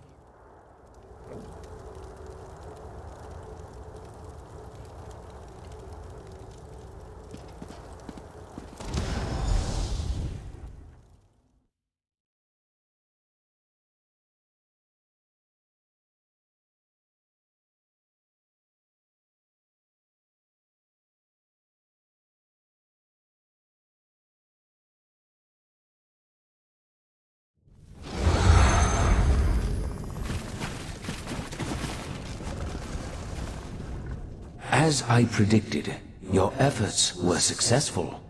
As I predicted, your efforts were successful.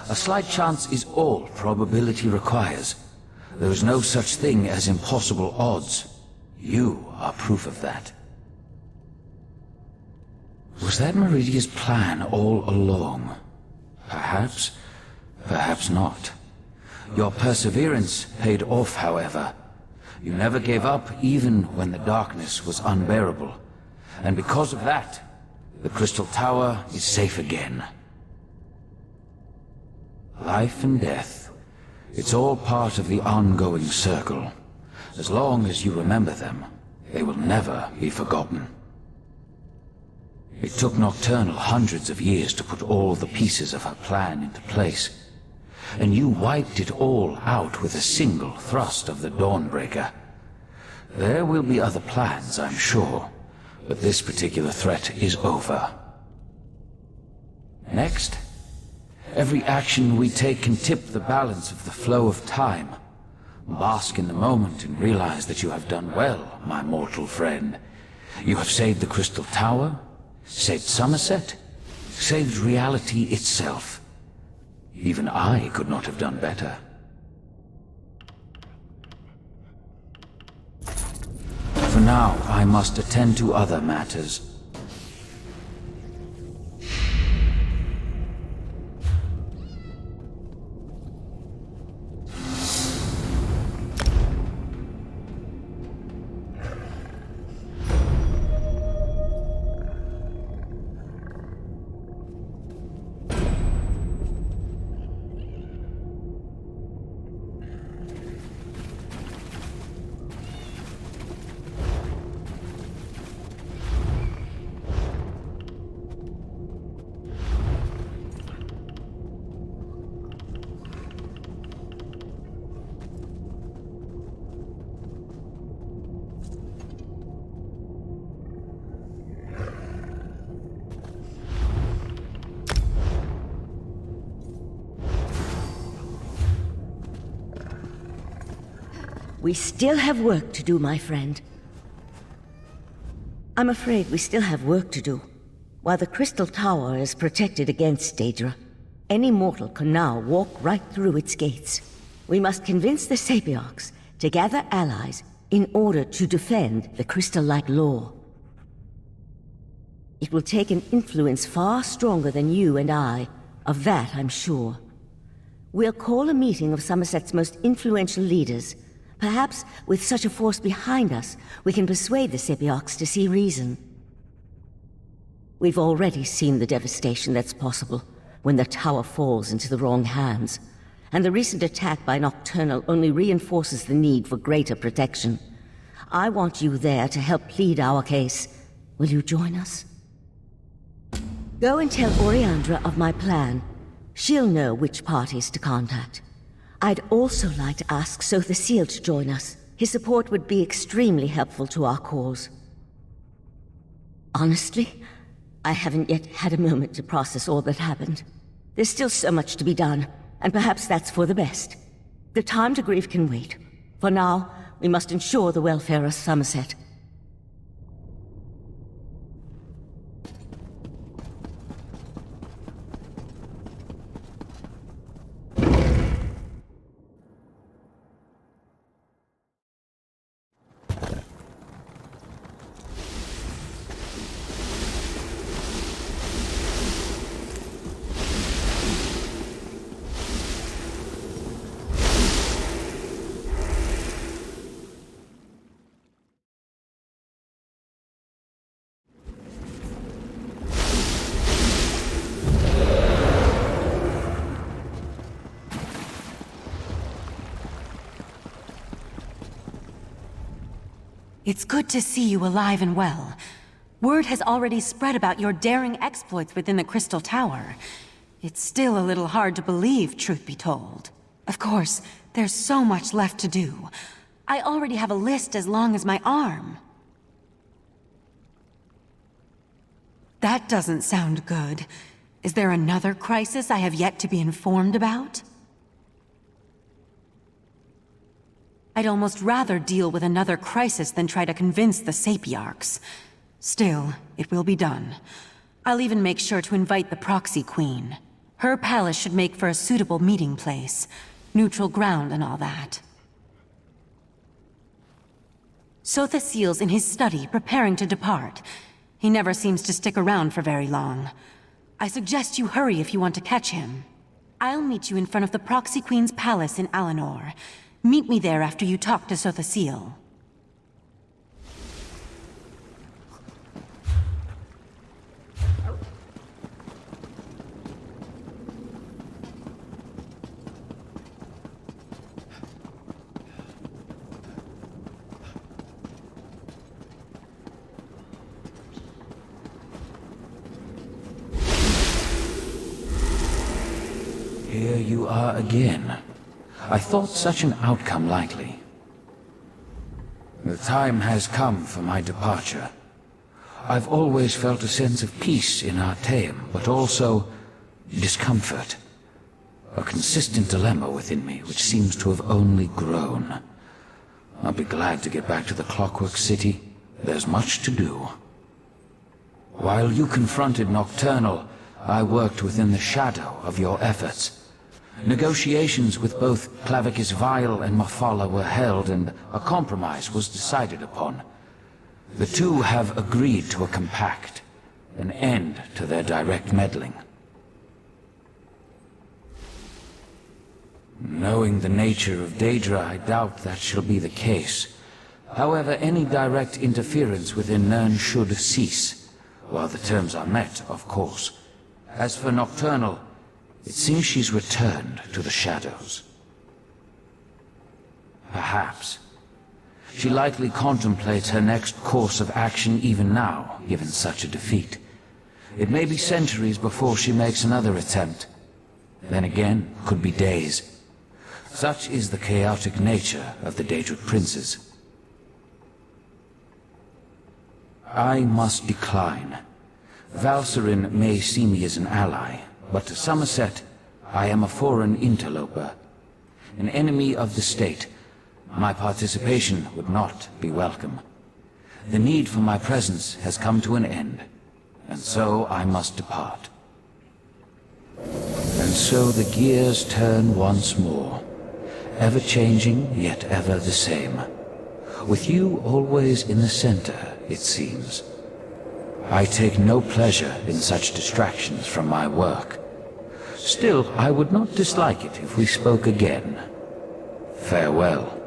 A slight chance is all probability requires. There is no such thing as impossible odds. You are proof of that. Was that Meridia's plan all along? Perhaps, perhaps not. Your perseverance paid off, however. You never gave up even when the darkness was unbearable. And because of that, the Crystal Tower is safe again. Life and death, it's all part of the ongoing circle. As long as you remember them, they will never be forgotten. It took Nocturnal hundreds of years to put all the pieces of her plan into place. And you wiped it all out with a single thrust of the Dawnbreaker. There will be other plans, I'm sure. But this particular threat is over. Next, every action we take can tip the balance of the flow of time. Bask in the moment and realize that you have done well, my mortal friend. You have saved the Crystal Tower, saved Summerset, saved reality itself. Even I could not have done better. For now, I must attend to other matters. We still have work to do, my friend. I'm afraid we still have work to do. While the Crystal Tower is protected against Daedra, any mortal can now walk right through its gates. We must convince the Sapiarchs to gather allies in order to defend the crystal-like law. It will take an influence far stronger than you and I. Of that, I'm sure. We'll call a meeting of Summerset's most influential leaders. Perhaps, with such a force behind us, we can persuade the Sapiarchs to see reason. We've already seen the devastation that's possible when the tower falls into the wrong hands, and the recent attack by Nocturnal only reinforces the need for greater protection. I want you there to help plead our case. Will you join us? Go and tell Oriandra of my plan. She'll know which parties to contact. I'd also like to ask Sotha Seal to join us. His support would be extremely helpful to our cause. Honestly, I haven't yet had a moment to process all that happened. There's still so much to be done, and perhaps that's for the best. The time to grieve can wait. For now, we must ensure the welfare of Summerset. It's good to see you alive and well. Word has already spread about your daring exploits within the Crystal Tower. It's still a little hard to believe, truth be told. Of course, there's so much left to do. I already have a list as long as my arm. That doesn't sound good. Is there another crisis I have yet to be informed about? I'd almost rather deal with another crisis than try to convince the Sapiarchs. Still, it will be done. I'll even make sure to invite the Proxy Queen. Her palace should make for a suitable meeting place. Neutral ground and all that. Sotha Seal's in his study, preparing to depart. He never seems to stick around for very long. I suggest you hurry if you want to catch him. I'll meet you in front of the Proxy Queen's palace in Alinor. Meet me there after you talk to Sotha Seal. Here you are again. I thought such an outcome likely. The time has come for my departure. I've always felt a sense of peace in Artaeum, but also discomfort. A consistent dilemma within me, which seems to have only grown. I'll be glad to get back to the Clockwork City. There's much to do. While you confronted Nocturnal, I worked within the shadow of your efforts. Negotiations with both Clavicus Vile and Mafala were held, and a compromise was decided upon. The two have agreed to a compact, an end to their direct meddling. Knowing the nature of Daedra, I doubt that shall be the case. However, any direct interference within Nirn should cease, while the terms are met, of course. As for Nocturnal, it seems she's returned to the shadows. Perhaps. She likely contemplates her next course of action even now, given such a defeat. It may be centuries before she makes another attempt. Then again, could be days. Such is the chaotic nature of the Daedric princes. I must decline. Valcerin may see me as an ally, but to Summerset, I am a foreign interloper. An enemy of the state. My participation would not be welcome. The need for my presence has come to an end, and so I must depart. And so the gears turn once more, ever changing, yet ever the same. With you always in the center, it seems. I take no pleasure in such distractions from my work. Still, I would not dislike it if we spoke again. Farewell.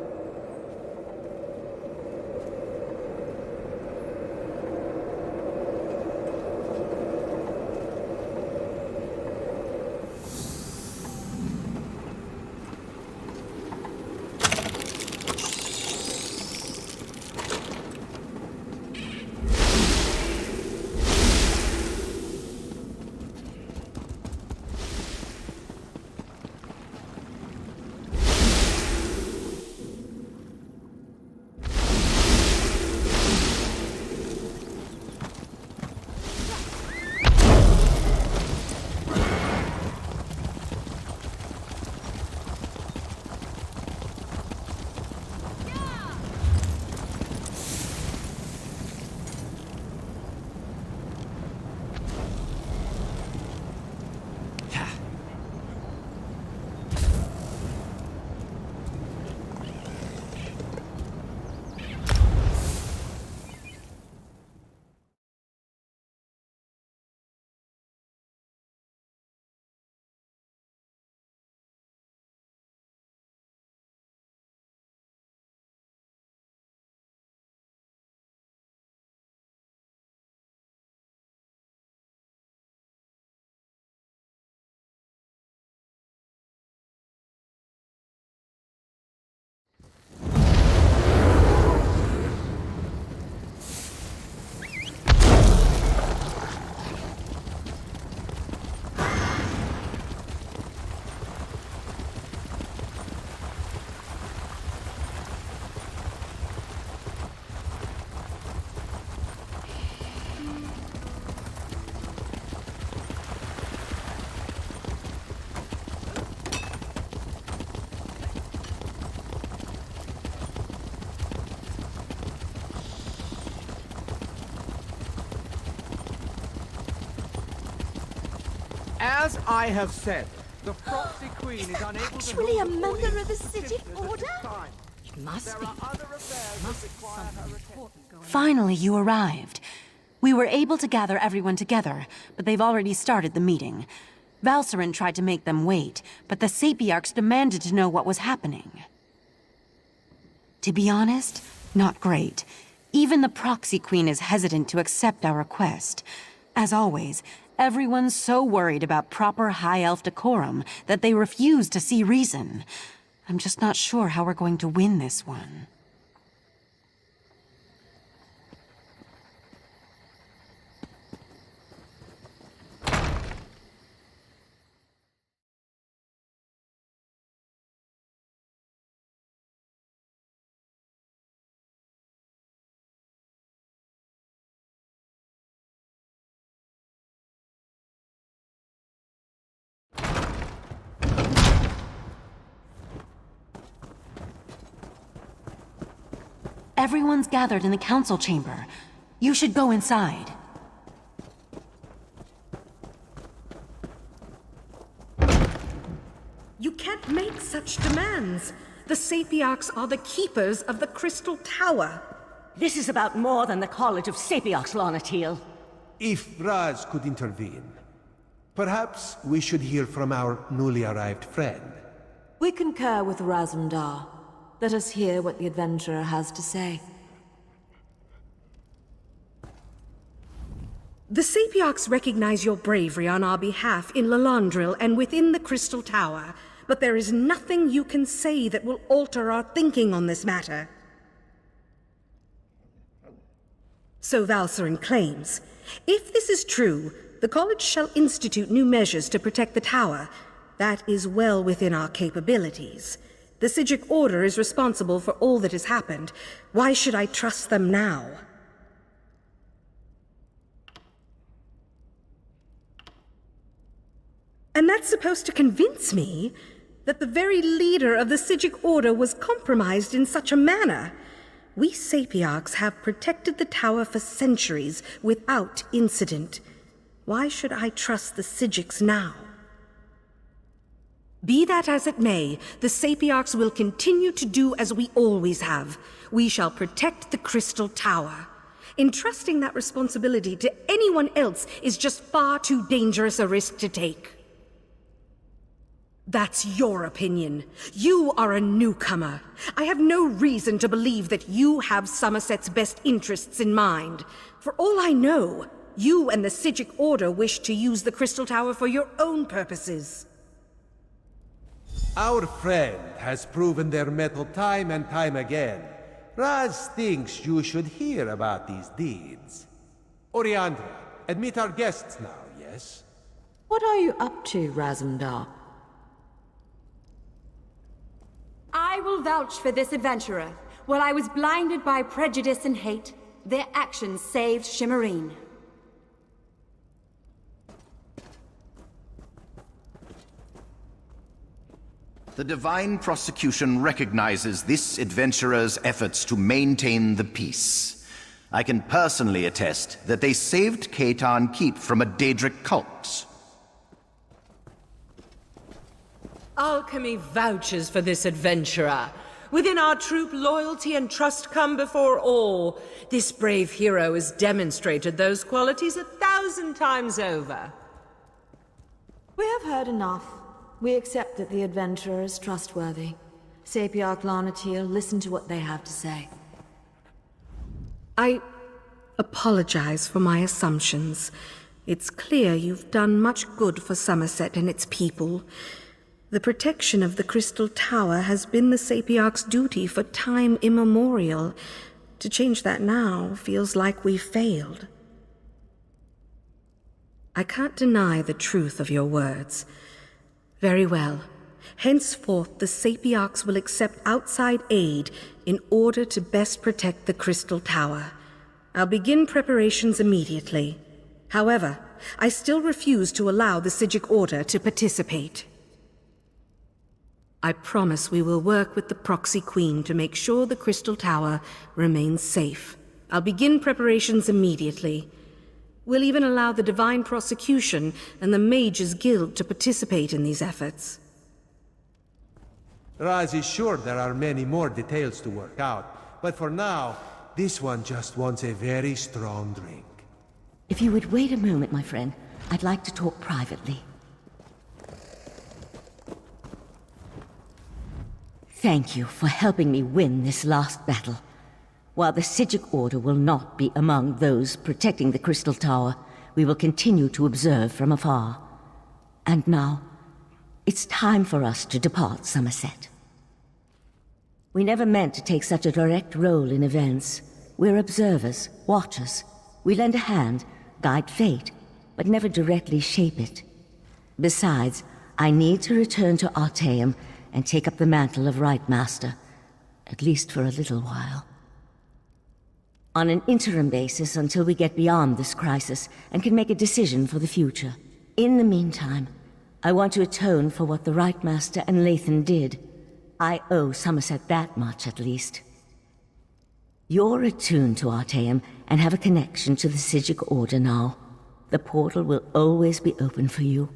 As I have said, the Proxy Queen is unable to Actually, a hold member audiences of the with Civic sisters at Order? this time. It must There be. are other affairs that require her attention. Finally, you arrived. We were able to gather everyone together, but they've already started the meeting. Valcerin tried to make them wait, but the Sapiarchs demanded to know what was happening. To be honest, not great. Even the Proxy Queen is hesitant to accept our request. As always, everyone's so worried about proper High Elf decorum that they refuse to see reason. I'm just not sure how we're going to win this one. Everyone's gathered in the council chamber. You should go inside. You can't make such demands. The Sapiarchs are the keepers of the Crystal Tower. This is about more than the College of Sapiarchs, Lanatil. If Raz could intervene, perhaps we should hear from our newly arrived friend. We concur with Razumdar. Let us hear what the adventurer has to say. The Sapiarchs recognize your bravery on our behalf in Lalandril and within the Crystal Tower, but there is nothing you can say that will alter our thinking on this matter. So Valcerin claims. If this is true, the College shall institute new measures to protect the Tower. That is well within our capabilities. The Sigic Order is responsible for all that has happened. Why should I trust them now? And that's supposed to convince me that the very leader of the Sigic Order was compromised in such a manner. We Sapiarchs have protected the Tower for centuries without incident. Why should I trust the Sigics now? Be that as it may, the Sapiarchs will continue to do as we always have. We shall protect the Crystal Tower. Entrusting that responsibility to anyone else is just far too dangerous a risk to take. That's your opinion. You are a newcomer. I have no reason to believe that you have Summerset's best interests in mind. For all I know, you and the Sigic Order wish to use the Crystal Tower for your own purposes. Our friend has proven their mettle time and time again. Raz thinks you should hear about these deeds. Oriandra, admit our guests now, yes? What are you up to, Razumdar? I will vouch for this adventurer. While I was blinded by prejudice and hate, their actions saved Shimmerine. The Divine Prosecution recognizes this adventurer's efforts to maintain the peace. I can personally attest that they saved Katan Keep from a Daedric cult. Alchemy vouches for this adventurer. Within our troop, loyalty and trust come before all. This brave hero has demonstrated those qualities 1,000 times over. We have heard enough. We accept that the adventurer is trustworthy. Sapiarch Lanatil, listen to what they have to say. I apologize for my assumptions. It's clear you've done much good for Summerset and its people. The protection of the Crystal Tower has been the Sapiarch's duty for time immemorial. To change that now feels like we've failed. I can't deny the truth of your words. Very well. Henceforth, the Sapiarchs will accept outside aid in order to best protect the Crystal Tower. I'll begin preparations immediately. However, I still refuse to allow the Sigic Order to participate. I promise we will work with the Proxy Queen to make sure the Crystal Tower remains safe. I'll begin preparations immediately. We'll even allow the Divine Prosecution and the Mages Guild to participate in these efforts. Raz is sure there are many more details to work out, but for now, this one just wants a very strong drink. If you would wait a moment, my friend, I'd like to talk privately. Thank you for helping me win this last battle. While the Psijic Order will not be among those protecting the Crystal Tower, we will continue to observe from afar. And now, it's time for us to depart Summerset. We never meant to take such a direct role in events. We're observers, watchers. We lend a hand, guide fate, but never directly shape it. Besides, I need to return to Artaeum and take up the mantle of Rite Master, at least for a little while. On an interim basis until we get beyond this crisis and can make a decision for the future. In the meantime, I want to atone for what the Rite Master and Lathan did. I owe Summerset that much, at least. You're attuned to Artaeum and have a connection to the Psijic Order now. The portal will always be open for you,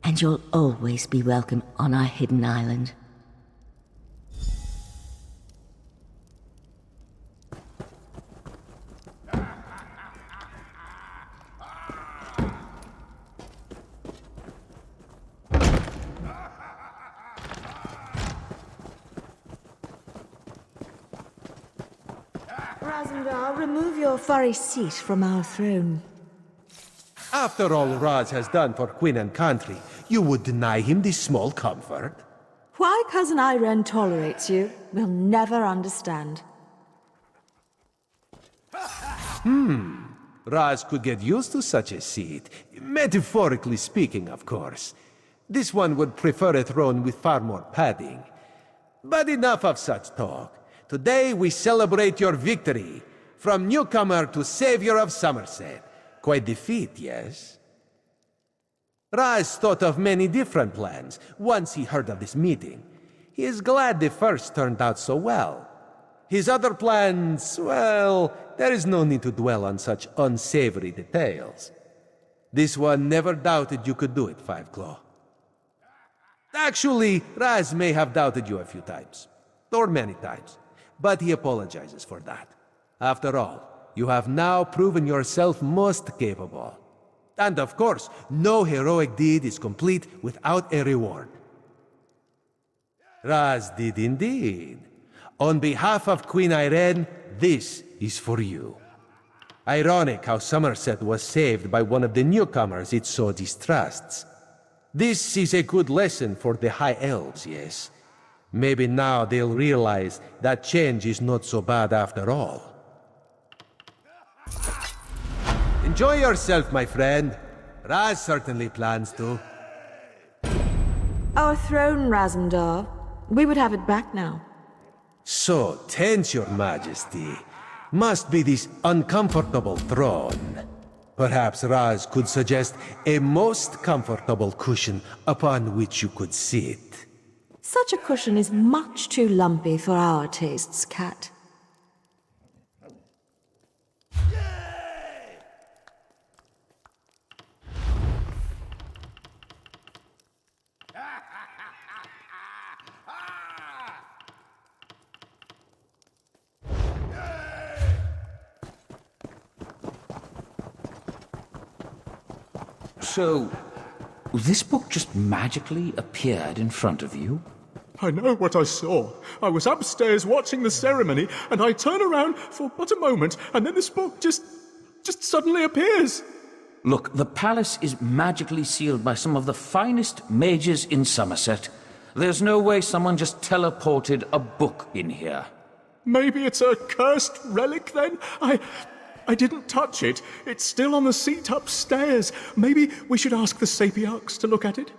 and you'll always be welcome on our hidden island. Razandar, remove your furry seat from our throne. After all Raz has done for Queen and country, you would deny him this small comfort? Why Cousin Irene tolerates you, we'll never understand. Raz could get used to such a seat. Metaphorically speaking, of course. This one would prefer a throne with far more padding. But enough of such talk. Today we celebrate your victory. From newcomer to savior of Summerset. Quite the feat, yes? Raz thought of many different plans once he heard of this meeting. He is glad the first turned out so well. His other plans, well, there is no need to dwell on such unsavory details. This one never doubted you could do it, Five Claw. Actually, Raz may have doubted you a few times. Or many times. But he apologizes for that. After all, you have now proven yourself most capable. And of course, no heroic deed is complete without a reward. Raz did indeed. On behalf of Queen Irene, this is for you. Ironic how Summerset was saved by one of the newcomers it so distrusts. This is a good lesson for the High Elves, yes. Maybe now they'll realize that change is not so bad after all. Enjoy yourself, my friend. Raz certainly plans to. Our throne, Razandar. We would have it back now. So tense, your majesty. Must be this uncomfortable throne. Perhaps Raz could suggest a most comfortable cushion upon which you could sit. Such a cushion is much too lumpy for our tastes, Cat. So, this book just magically appeared in front of you? I know what I saw. I was upstairs watching the ceremony, and I turn around for but a moment, and then this book just suddenly appears. Look, the palace is magically sealed by some of the finest mages in Summerset. There's no way someone just teleported a book in here. Maybe it's a cursed relic, then? I didn't touch it. It's still on the seat upstairs. Maybe we should ask the Sapiarchs to look at it?